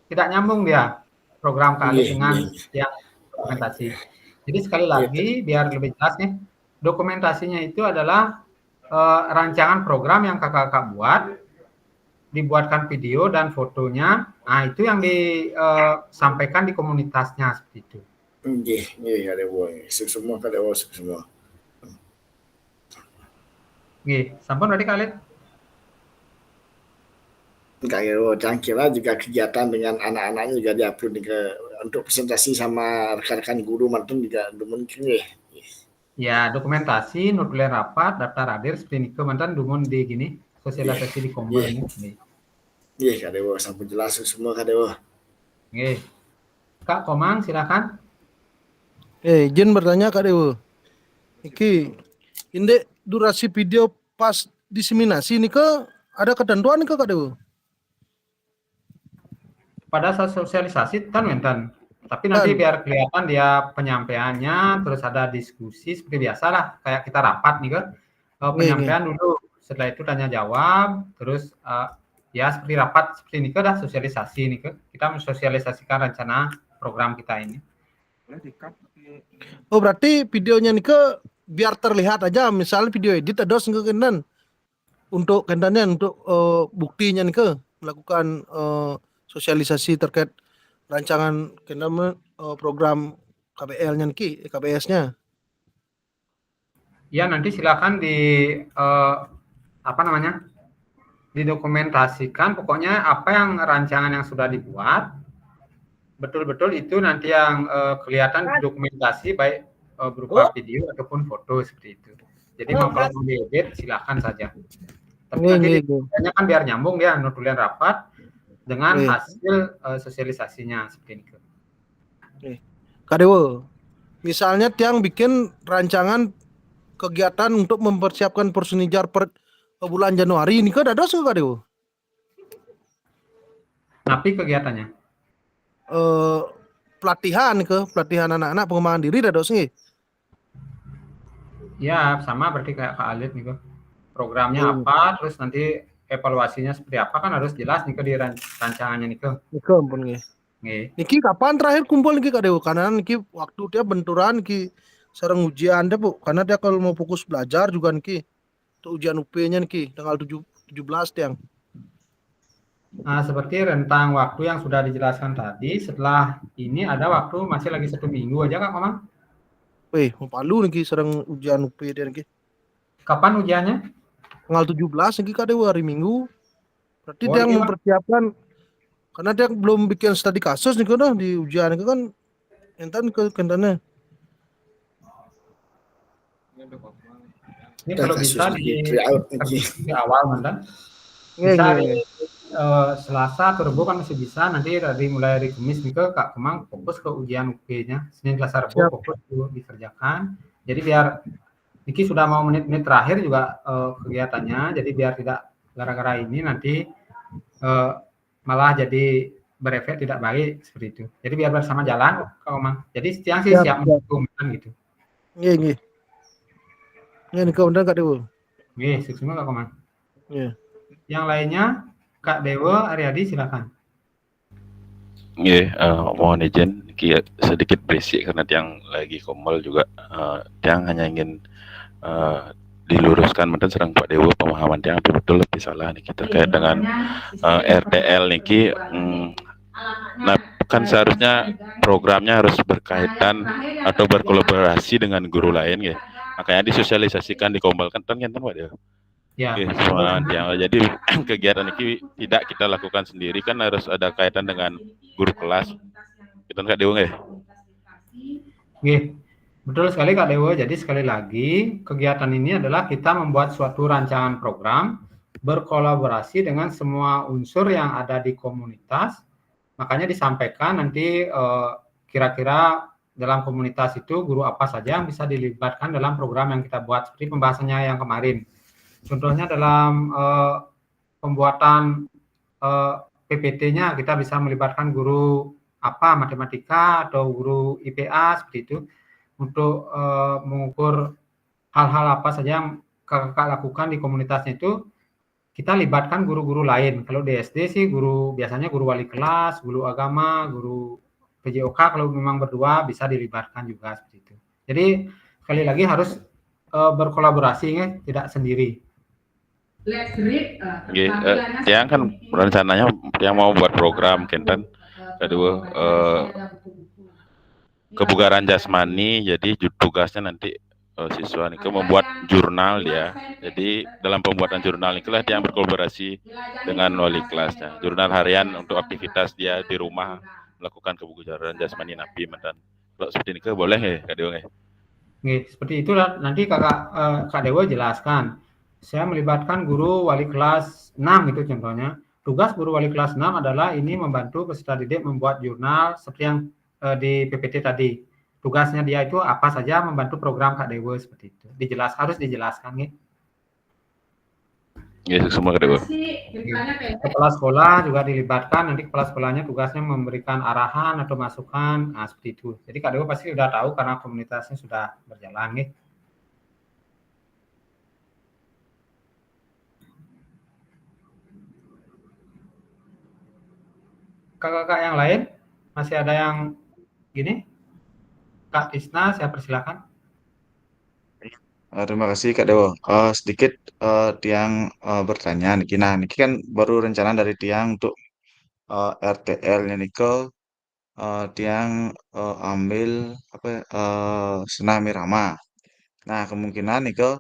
tidak nyambung dia program Kak Alif dengan yang dokumentasi. Jadi sekali lagi biar lebih jelas nih, dokumentasinya itu adalah rancangan program yang kakak-kakak buat, dibuatkan video dan fotonya. Nah, itu yang disampaikan di komunitasnya seperti itu. Iya, ada semua ada semua. Sampun berarti Kak Alif? Jangan kira juga kegiatan dengan anak-anaknya juga diupload untuk presentasi sama rekan-rekan guru mantan juga mungkin ya dokumentasi, nuklir rapat, daftar hadir seperti itu mantan dumun di gini sosialisasi di komunitas ini. Nggih, Kak Dewo, sampun jelas semua Kak Dewo. Nggih. Kak Komang, silakan. Izin bertanya Kak Dewo. Iki indek durasi video pas diseminasi ini ke ada ketentuan ke Kak Dewo? Pada saat sosialisasi kan wenten. Tapi nanti biar kelihatan dia penyampaiannya, terus ada diskusi seperti biasa lah, kayak kita rapat nih kan. Penyampaian dulu, setelah itu tanya jawab, terus ya seperti rapat seperti ini kan dah sosialisasi nih kan. Kita mensosialisasikan rencana program kita ini. Oh berarti videonya nih ke biar terlihat aja, misalnya video edit ada kendan untuk kendannya untuk buktinya nih ke melakukan sosialisasi terkait rancangan kendan program KBL-nya nih, KBS-nya. Ya nanti silakan di didokumentasikan, pokoknya apa yang rancangan yang sudah dibuat betul-betul itu nanti yang kelihatan di dokumentasi baik berupa video ataupun foto seperti itu. Jadi kalau mau diedit silakan saja. Tapi nanti kan biar nyambung dia nutulian rapat dengan hasil sosialisasinya seperti itu. Kak Dewo, misalnya tiang bikin rancangan kegiatan untuk mempersiapkan Persunijar per bulan Januari ini kan ada Kak Dewo? Tapi kegiatannya? Pelatihan anak-anak pengembangan diri ada sih. Ya sama berarti kayak Kak Alit nih kok. Programnya apa, terus nanti evaluasinya seperti apa kan harus jelas nih ke di rancangannya nih ke. Niki ampun nggih. Niki kapan terakhir kumpul niki Kak Dewo? Karena niki waktu dia benturan niki sareng ujian deh Bu. Karena dia kalau mau fokus belajar juga niki untuk ujian UP-nya niki tanggal 17 tiang. Nah, seperti rentang waktu yang sudah dijelaskan tadi, setelah ini ada waktu masih lagi 1 minggu aja Kak Komang. Mau palu niki sareng ujian UP dia niki. Kapan ujiannya? Tanggal 17 niki Kak Dewo hari Minggu. Berarti dia mempersiapkan karena dia belum bikin studi kasus nih kan di ujian itu kan enten ke kentannya. Ini kalau bisa di awal mantan. Bisa di Selasa atau Rabu kan masih bisa, nanti mulai dari Kamis nih Kak Komang fokus ke ujian UP-nya. Senin, Selasa, Rabu fokus dikerjakan. Jadi biar Niki sudah mau menit-menit terakhir juga kegiatannya, jadi biar tidak gara-gara ini nanti malah jadi berefek tidak baik seperti itu. Jadi biar bersama jalan, Kak Komang. Jadi siang sih siap mendukung gitu. Iya. Ya nih kau Kak Dewo. Nggih, sukses Kak Komang. Iya. Yang lainnya Kak Dewo Aryadi silakan. Nggih, mohon izin sedikit berisik karena tiang lagi komol juga. Tiang hanya ingin diluruskan mungkin serang Pak Dewo pemahaman tiang tapi betul lebih salah nih terkait dengan RTL niki. Nah, kan seharusnya programnya harus berkaitan atau berkolaborasi dengan guru lain ya. Makanya disosialisasikan, dikompilkan kan Pak Dewo. Ya. Jadi kegiatan ini tidak kita lakukan sendiri, kan harus ada kaitan dengan guru kelas. Kita Kak Dewo nggih? Nggih. Betul sekali Kak Dewo. Jadi sekali lagi kegiatan ini adalah kita membuat suatu rancangan program berkolaborasi dengan semua unsur yang ada di komunitas. Makanya disampaikan nanti kira-kira dalam komunitas itu guru apa saja yang bisa dilibatkan dalam program yang kita buat seperti pembahasannya yang kemarin. Contohnya dalam pembuatan PPT-nya kita bisa melibatkan guru apa matematika atau guru IPA seperti itu untuk mengukur hal-hal apa saja yang kakak lakukan di komunitasnya itu kita libatkan guru-guru lain. Kalau di SD sih biasanya guru wali kelas, guru agama, guru PJOK kalau memang berdua bisa dilibatkan juga seperti itu. Jadi sekali lagi harus berkolaborasi ya, tidak sendiri. Yang kan rencananya yang mau buat program Kenten kedua kebugaran jasmani, jadi tugasnya nanti siswa ini membuat jurnal dia. Jadi dalam pembuatan jurnal inilah dia yang berkolaborasi dengan wali kelasnya. Jurnal harian untuk aktivitas dia di rumah melakukan kebugaran jasmani nabi mantan. Kalau seperti ini boleh ya Kak Dewo? Seperti itulah nanti Kak Dewo jelaskan. Saya melibatkan guru wali kelas 6 itu contohnya. tugas guru wali kelas 6 adalah ini membantu peserta didik membuat jurnal seperti yang di PPT tadi. Tugasnya dia itu apa saja membantu program Kak Dewo seperti itu. Harus dijelaskan nih. Ya, semua Kak Dewo. Kepala sekolah juga dilibatkan, nanti kepala sekolahnya tugasnya memberikan arahan atau masukan, nah seperti itu. Jadi Kak Dewo pasti sudah tahu karena komunitasnya sudah berjalan nih. Kakak-kakak yang lain masih ada yang gini? Kak Tisna, saya persilakan. Terima kasih Kak Dewo. Sedikit Tiang bertanya niki. Nah, niki kan baru rencana dari Tiang untuk RTL-nya niko. Tiang ambil apa Senam Irama. Nah, kemungkinan niko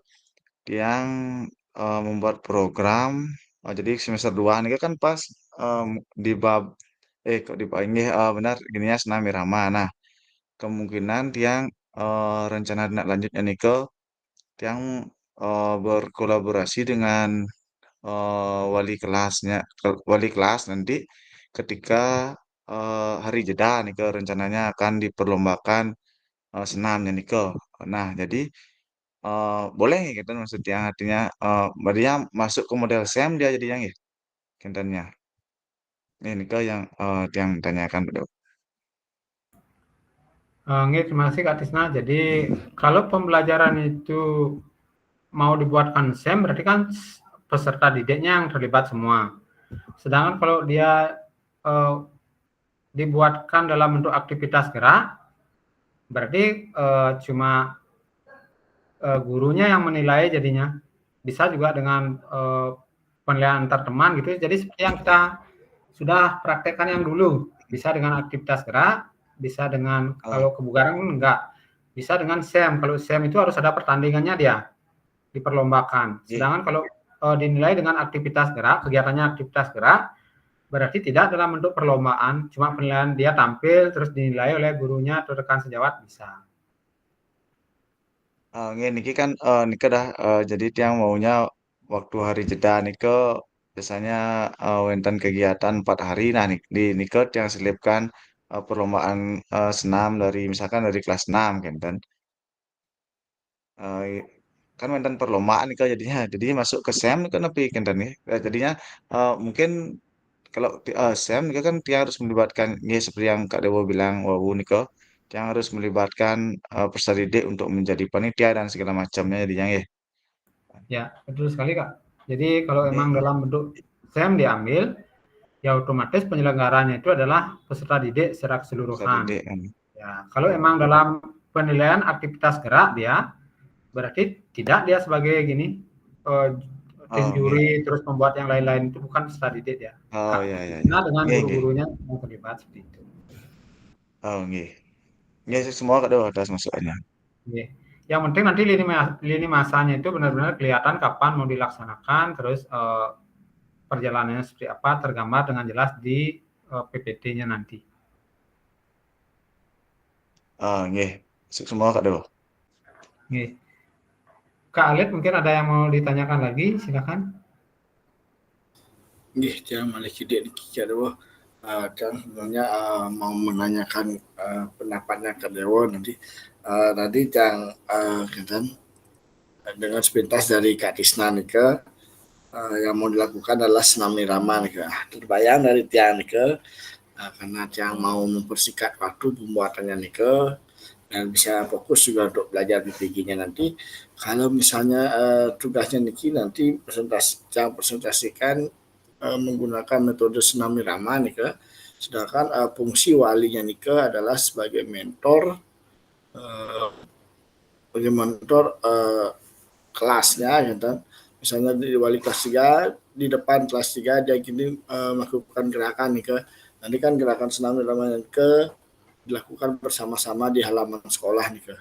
Tiang membuat program. Jadi semester 2 niko kan pas di bab kok di benar gininya Senam Irama. Nah, kemungkinan Tiang rencana lanjutnya niko Tiang berkolaborasi dengan wali kelas nanti ketika hari jeda nih rencananya akan diperlombakan senamnya nih Nah, jadi boleh gitu maksud Tiang artinya dia masuk ke model SEM dia jadi yang ya kentannya. Ini yang Tiang tanyakan betul. Terima kasih Kak Tisna. Jadi kalau pembelajaran itu mau dibuatkan SEM berarti kan peserta didiknya yang terlibat semua. Sedangkan kalau dia dibuatkan dalam bentuk aktivitas gerak, berarti cuma gurunya yang menilai jadinya. Bisa juga dengan penilaian antar teman gitu. Jadi seperti yang kita sudah praktekkan yang dulu, bisa dengan aktivitas gerak, bisa dengan kalau kebugaran enggak, bisa dengan SEM. Kalau SEM itu harus ada pertandingannya dia diperlombakan. Sedangkan kalau dinilai dengan aktivitas gerak, kegiatannya aktivitas gerak, berarti tidak dalam bentuk perlombaan, cuma penilaian dia tampil terus dinilai oleh gurunya atau rekan sejawat bisa. Niki kan Nika dah jadi Tiang maunya waktu hari jeda Nika biasanya wenten kegiatan 4 hari. Nah, di Nika Tiang selipkan perlombaan senam dari misalkan dari kelas 6 kan. Kan wenten perlombaan Nika jadinya jadi masuk ke SEM kan tapi kan nih. Jadinya mungkin kalau SEM Nika kan Tiang harus melibatkan ya seperti yang Kak Dewo bilang Wawu Nika yang harus melibatkan peserta didik untuk menjadi panitia dan segala macamnya jadinya ya. Ya, betul sekali Kak. Jadi kalau emang dalam bentuk SEM diambil, ya otomatis penyelenggaranya itu adalah peserta didik secara keseluruhan. Ya, kalau emang dalam penilaian aktivitas gerak dia, berarti tidak dia sebagai gini tim juri terus membuat yang lain-lain itu bukan peserta didik ya. Nah, dengan guru-gurunya yang terlibat seperti itu. Semua Kak Dewo atas masukannya. Yang penting nanti lini masanya itu benar-benar kelihatan kapan mau dilaksanakan, terus perjalanannya seperti apa, tergambar dengan jelas di PPT-nya nanti. Semua Kak Dewo. Kak Alit mungkin ada yang mau ditanyakan lagi, silakan. Jangan malah kidik Kak Dewo. Kan sebenarnya mau menanyakan pendapatnya Kak Dewo nanti yang dengan sepintas dari Kak Tisna nika yang mau dilakukan adalah senam irama nika. Terbayang dari Tiang nika karena Tiang mau mempersingkat waktu pembuatannya nika dan bisa fokus juga untuk belajar PPG-nya nanti. Kalau misalnya tugasnya niki nanti presentasikan menggunakan metode senam irama nika, sedangkan fungsi walinya nika adalah sebagai mentor kelasnya gitu. Misalnya di wali kelas 3 di depan kelas 3 dia gini melakukan gerakan nih nanti kan gerakan senam irama ke dilakukan bersama-sama di halaman sekolah nih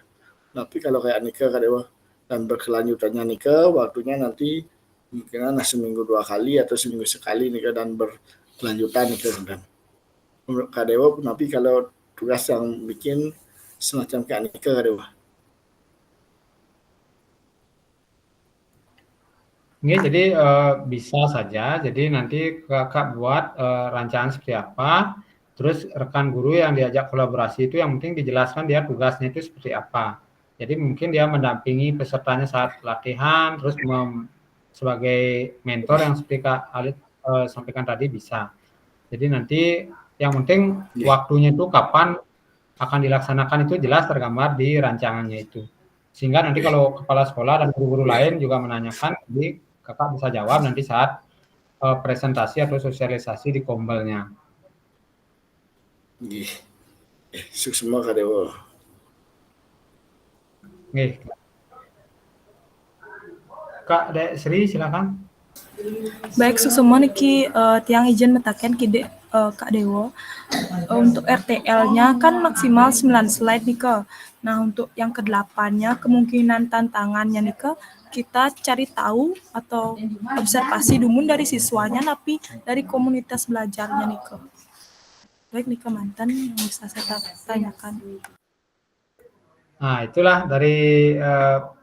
tapi kalau kayak nih Kak Dewa dan berkelanjutannya nih waktunya nanti mungkin seminggu 2 kali atau seminggu sekali nih dan berkelanjutan nih dan menurut Kak Dewa tapi kalau tugas yang bikin semacam kayak nih Kak Dewa. Ini jadi bisa saja. Jadi nanti kakak buat rancangan seperti apa, terus rekan guru yang diajak kolaborasi itu yang penting dijelaskan dia tugasnya itu seperti apa. Jadi mungkin dia mendampingi pesertanya saat latihan, terus sebagai mentor yang seperti Kak Alit sampaikan tadi bisa. Jadi nanti yang penting waktunya itu kapan akan dilaksanakan itu jelas tergambar di rancangannya itu. Sehingga nanti kalau kepala sekolah dan guru-guru lain juga menanyakan, jadi kakak bisa jawab nanti saat presentasi atau sosialisasi di kombelnya. Nggih. Suksma Kak Dewo. Nggih. Kak Dek Sri silakan. Baik, susumon niki tiang izin metaken kide Kak Dewo. Untuk RTL-nya kan maksimal 9 slide nih Kak. Nah, untuk yang ke-8-nya kemungkinan tantangannya nih Kak, kita cari tahu atau observasi dumun dari siswanya tapi dari komunitas belajarnya nih Kak. Baik nih Kak mantan yang bisa saya tanyakan. Nah, itulah dari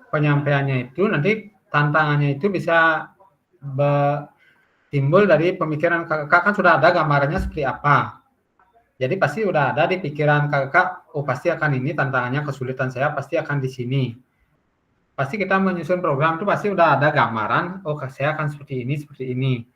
penyampaiannya itu nanti tantangannya itu bisa timbul dari pemikiran kakak kan sudah ada gambarannya seperti apa. Jadi pasti udah ada di pikiran kakak, oh pasti akan ini tantangannya, kesulitan saya pasti akan di sini. Pasti kita menyusun program itu pasti udah ada gambaran, oh saya akan seperti ini.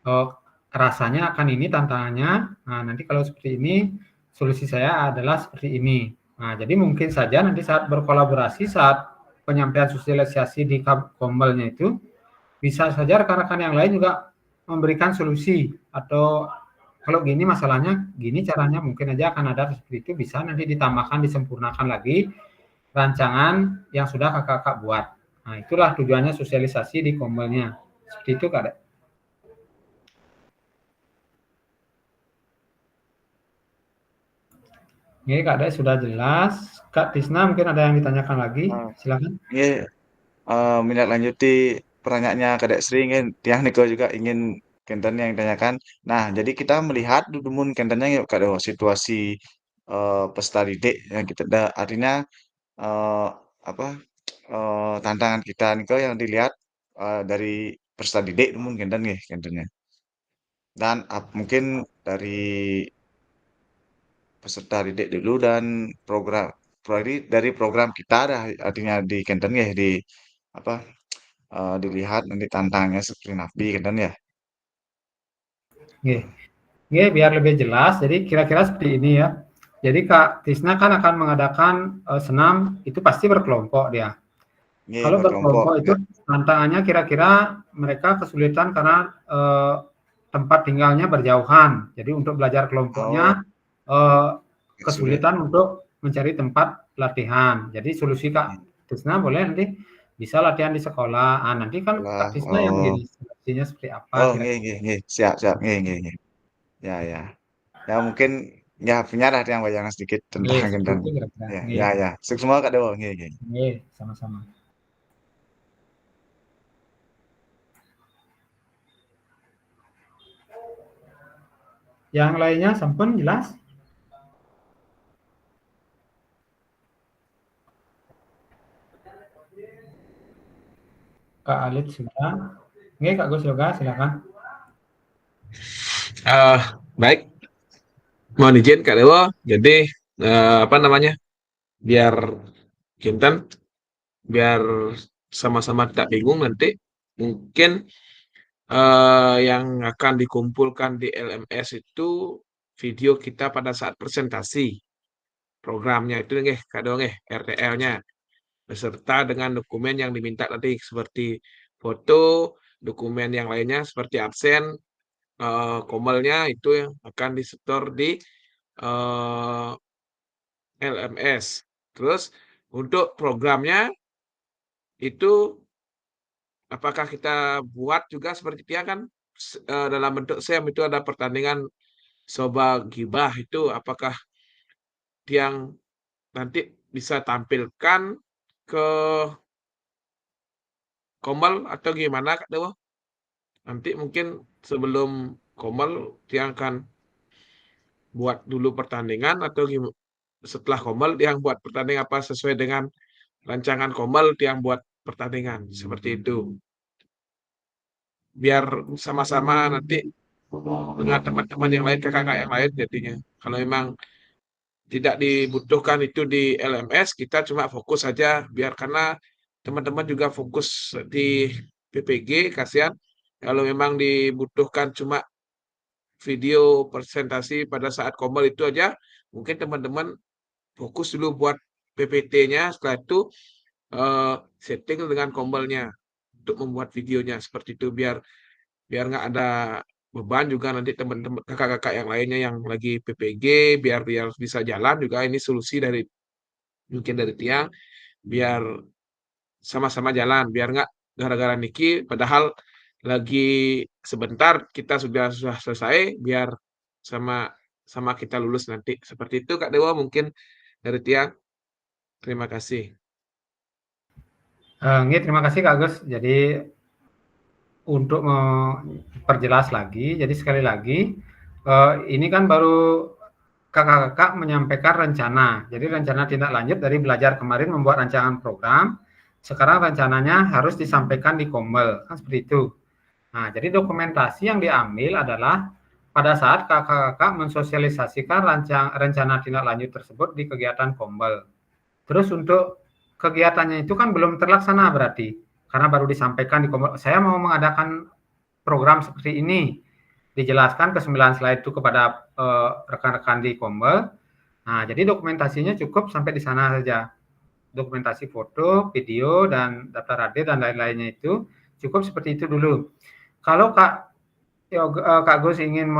Oh, rasanya akan ini tantangannya. Nah, nanti kalau seperti ini, solusi saya adalah seperti ini. Nah, jadi mungkin saja nanti saat berkolaborasi, saat penyampaian sosialisasi di kombelnya itu, bisa saja rekan-rekan yang lain juga memberikan solusi atau kalau gini masalahnya, gini caranya mungkin aja akan ada seperti itu, bisa nanti ditambahkan, disempurnakan lagi rancangan yang sudah kakak-kakak buat. Nah, itulah tujuannya sosialisasi di kombelnya. Seperti itu, Kak. Oke, Kak Dek sudah jelas. Kak Tisna mungkin ada yang ditanyakan lagi. Silakan. Nggih, minat lanjuti pertanyaannya Kak Dek Sri, tiang niko juga ingin kenten yang ditanyakan. Nah, jadi kita melihat dumun kentennya yuk Kak Dewo, situasi peserta didik yang kita artinya apa tantangan kita niko yang dilihat dari peserta didik dumun kenten nggih kentennya. Dan mungkin dari peserta didik dulu dan dari program kita dah artinya di kenten ya di apa dilihat nanti tantangannya seperti napi kan ya. Oke, biar lebih jelas, jadi kira-kira seperti ini ya. Jadi Kak Tisna kan akan mengadakan senam, itu pasti berkelompok dia. Nggih, Kalau berkelompok itu ya. tantangannya kira-kira mereka kesulitan karena tempat tinggalnya berjauhan. Jadi untuk belajar kelompoknya kesulitan untuk mencari tempat latihan. Jadi solusi Kak Tisna boleh nanti bisa latihan di sekolah. Ah, nanti kan Kak Tisna yang begini solusinya seperti apa? Oh, nggih. Siap. Nggih. Ya. Ya mungkin ya punya lah yang bayangan sedikit tentang kenten. Ya. Sukses semua Kak Dewo. Nggih. Nggih, sama-sama. Yang lainnya sampun jelas? Kak Alit sudah. Nggih, Kak Gus juga silakan. Baik. Mohon izin Kak Dewo. Jadi biar kinten biar sama-sama tidak bingung nanti mungkin yang akan dikumpulkan di LMS itu video kita pada saat presentasi programnya itu nggih Kak Dewo nggih RTL-nya beserta dengan dokumen yang diminta tadi seperti foto, dokumen yang lainnya seperti absen, komelnya itu yang akan disetor di LMS. Terus untuk programnya itu apakah kita buat juga seperti dia kan dalam bentuk SEM itu ada pertandingan Soba Gibah itu apakah yang nanti bisa tampilkan ke Komel atau gimana Kak Dewo? Nanti mungkin sebelum Komel dia akan buat dulu pertandingan atau setelah Komel dia buat pertandingan apa sesuai dengan rancangan Komel yang buat pertandingan seperti itu. biar sama-sama nanti dengan teman-teman yang lain, kakak-kakak yang lain jadinya. Kalau memang tidak dibutuhkan itu di LMS, kita cuma fokus saja biar karena teman-teman juga fokus di PPG, kasihan kalau memang dibutuhkan cuma video presentasi pada saat kombel itu aja, mungkin teman-teman fokus dulu buat PPT-nya, setelah itu setting dengan kombelnya untuk membuat videonya seperti itu biar biar nggak ada beban juga nanti teman-teman kakak-kakak yang lainnya yang lagi PPG biar biar bisa jalan juga ini solusi dari mungkin dari Tiang biar sama-sama jalan biar nggak gara-gara Niki padahal lagi sebentar kita sudah selesai biar sama sama kita lulus nanti seperti itu Kak Dewa mungkin dari Tiang. Terima kasih. Nggih, terima kasih Kak Agus. Jadi untuk memperjelas lagi, jadi sekali lagi ini kan baru kakak-kakak menyampaikan rencana. Jadi rencana tindak lanjut dari belajar kemarin membuat rancangan program. Sekarang rencananya harus disampaikan di Kombel, kan seperti itu. Nah, jadi dokumentasi yang diambil adalah pada saat kakak-kakak mensosialisasikan rencana tindak lanjut tersebut di kegiatan Kombel. Terus untuk kegiatannya itu kan belum terlaksana berarti, karena baru disampaikan di Kombel. Saya mau mengadakan program seperti ini, dijelaskan ke 9 slide itu kepada rekan-rekan di Kombel. Nah, jadi dokumentasinya cukup sampai di sana saja. Dokumentasi foto, video, dan daftar hadir dan lain-lainnya itu cukup seperti itu dulu. Kalau Kak Gus ingin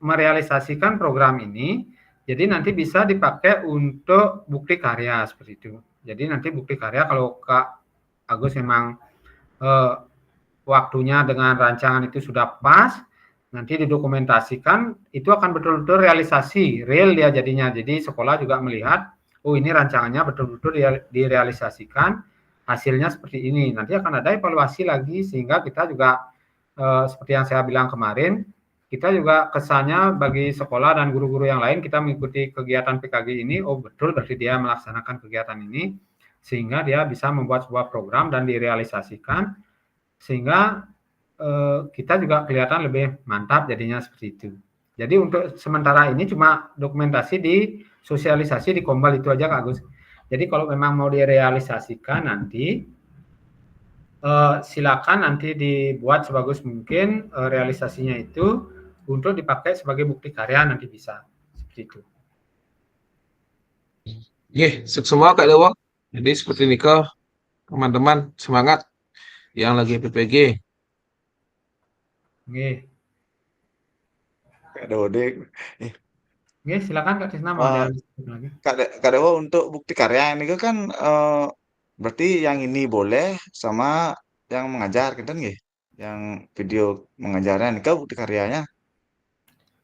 merealisasikan program ini, jadi nanti bisa dipakai untuk bukti karya seperti itu. Jadi nanti bukti karya kalau Kak Agus memang waktunya dengan rancangan itu sudah pas, nanti didokumentasikan, itu akan betul-betul realisasi, real dia jadinya. Jadi sekolah juga melihat, oh ini rancangannya betul-betul direalisasikan, hasilnya seperti ini. Nanti akan ada evaluasi lagi, sehingga kita juga, seperti yang saya bilang kemarin, kita juga kesannya bagi sekolah dan guru-guru yang lain, kita mengikuti kegiatan PKG ini, oh betul berarti dia melaksanakan kegiatan ini, sehingga dia bisa membuat sebuah program dan direalisasikan, sehingga kita juga kelihatan lebih mantap jadinya seperti itu. Jadi untuk sementara ini cuma dokumentasi di sosialisasi di Kombel itu aja Kak Agus. Jadi kalau memang mau direalisasikan nanti silakan nanti dibuat sebagus mungkin realisasinya itu untuk dipakai sebagai bukti karya nanti bisa seperti itu. Semua Kak Dewa. Jadi seperti ini ke teman-teman semangat yang lagi PPG. Nggih. Kak Dode. Nggih, silakan Kak Tisna mau ada lagi. Kak Dewa untuk bukti karya ini kan berarti yang ini boleh sama yang mengajar kan nggih? Yang video mengajarnya ini kan bukti karyanya.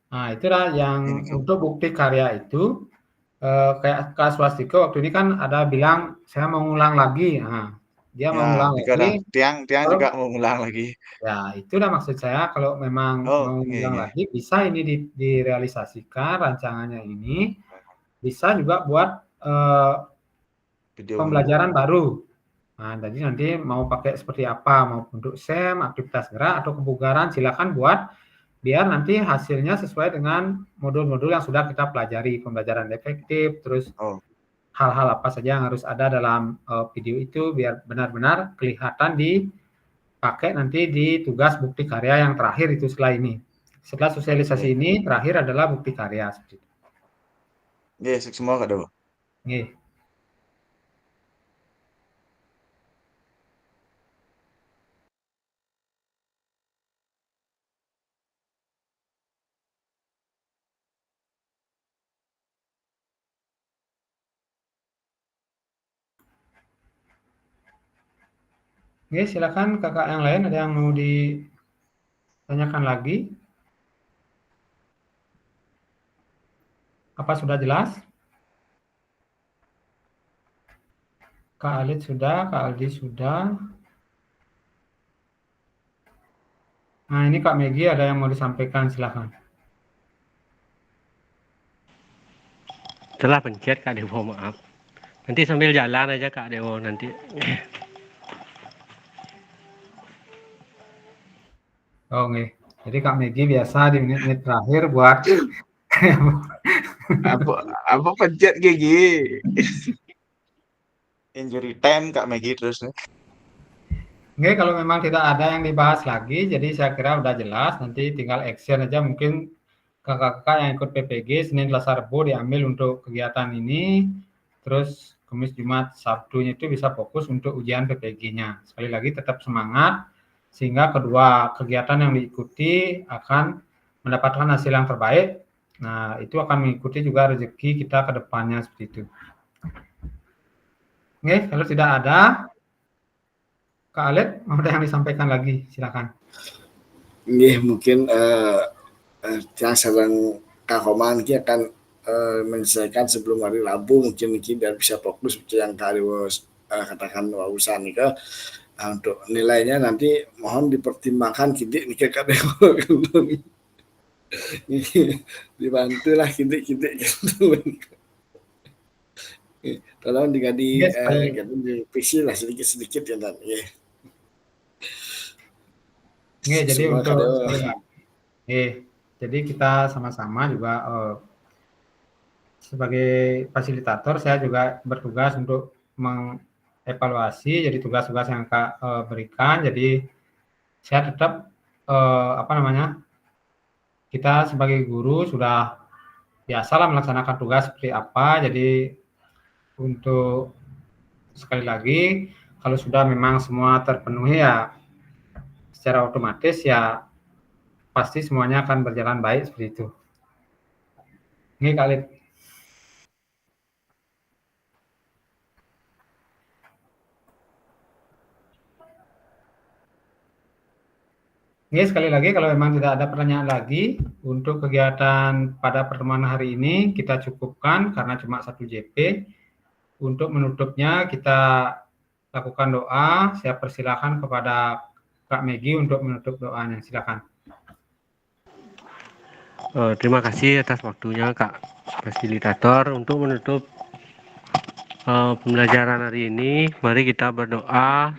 Nah, itulah yang untuk bukti karya itu kayak Kak Swastiko waktu ini kan ada bilang saya mau ngulang lagi. Nah, dia mau ngulang lagi. Tiang juga mau ngulang lagi. Ya, itu udah maksud saya kalau memang mau ngulang lagi bisa ini direalisasikan rancangannya ini bisa juga buat pembelajaran baru. Nah, jadi nanti mau pakai seperti apa, mau untuk SEM, aktivitas gerak atau kebugaran silakan buat biar nanti hasilnya sesuai dengan modul-modul yang sudah kita pelajari, pembelajaran efektif, terus hal-hal apa saja yang harus ada dalam video itu biar benar-benar kelihatan dipakai nanti di tugas bukti karya yang terakhir itu setelah ini. Setelah sosialisasi ini terakhir adalah bukti karya seperti itu. Nggih, semua Kak Dewa. Nggih. Oke, silakan kakak yang lain ada yang mau ditanyakan lagi? Apa sudah jelas? Kak Alit sudah, Kak Aldi sudah. Nah, ini Kak Megi ada yang mau disampaikan, silakan. Setelah pencet Kak Dewo, maaf. Nanti sambil jalan aja Kak Dewo nanti. Oh, nggih. Jadi Kak Megi biasa di menit-menit terakhir buat Apa pencet gigi? Injury time Kak Megi terus nih. Nggih, kalau memang tidak ada yang dibahas lagi, jadi saya kira udah jelas, nanti tinggal action aja mungkin kakak-kakak yang ikut PPG Senin, Selasa, Rabu diambil untuk kegiatan ini, terus Kamis, Jumat, Sabtunya itu bisa fokus untuk ujian PPG-nya. Sekali lagi tetap semangat, sehingga kedua kegiatan yang diikuti akan mendapatkan hasil yang terbaik. Nah, itu akan mengikuti juga rezeki kita ke depannya seperti itu. Oke, kalau tidak ada, Kak Alep, mau ada yang disampaikan lagi, silakan. Nggih, mungkin yang sareng Kak Koman ki akan menyelesaikan sebelum hari Rabu mungkin biar bisa fokus yang kali katakan wausan nih untuk nilainya nanti mohon dipertimbangkan kidik nih Kak dibantulah kidik gitu. Tolong digadi divisi lah sedikit ya dan Nggih, jadi untuk jadi kita sama-sama juga sebagai fasilitator saya juga bertugas untuk mengevaluasi jadi tugas-tugas yang Kak berikan. Jadi saya tetap kita sebagai guru sudah biasalah melaksanakan tugas seperti apa. Jadi untuk sekali lagi kalau sudah memang semua terpenuhi ya secara otomatis ya pasti semuanya akan berjalan baik seperti itu. Ini Kak Alip. Ini sekali lagi kalau memang tidak ada pertanyaan lagi untuk kegiatan pada pertemuan hari ini kita cukupkan karena cuma 1 JP. Untuk menutupnya kita lakukan doa. Saya persilakan kepada Kak Megi untuk menutup doanya. Silakan. Terima kasih atas waktunya Kak Fasilitator. Untuk menutup pembelajaran hari ini, mari kita berdoa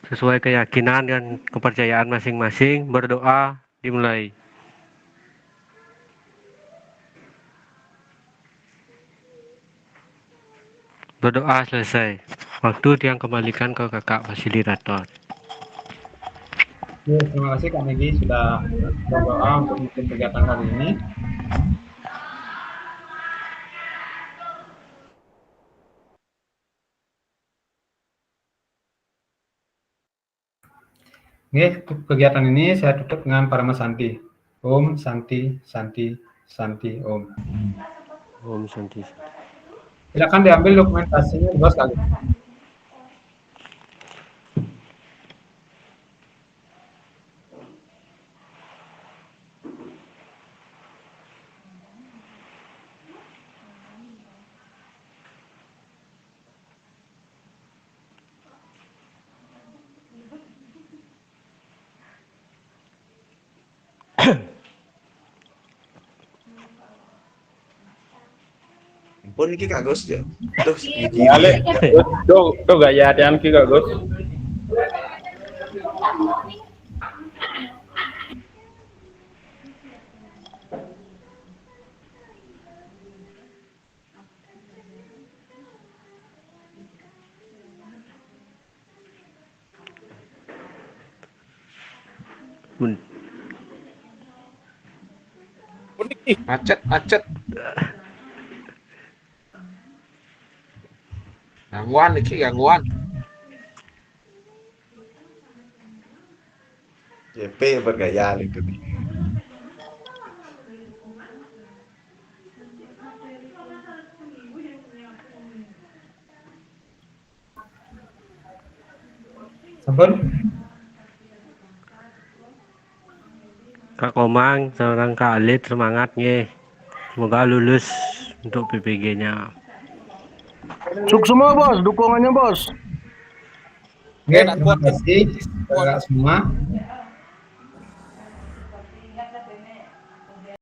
sesuai keyakinan dan kepercayaan masing-masing. Berdoa dimulai. Berdoa selesai. Waktu yang kembalikan ke kakak fasilitator. Terima kasih Kak Megi sudah berdoa untuk memimpin kegiatan hari ini. Oke, kegiatan ini saya tutup dengan Parama Santi. Om Santi Santi Santi Om. Om Santi. Silakan diambil dokumentasinya Bos kali. Pun iki Kak Gus ya. Terus Ale, tuh gaya hatian ki Kak Gus. Macet. Gangguan. JP bergaya itu nih. Sampun. Kak Komang, seorang Kak Alit semangat nge. Semoga lulus untuk PPG-nya. Suk semua bos, dukungannya bos. Oke, terima kasih semua.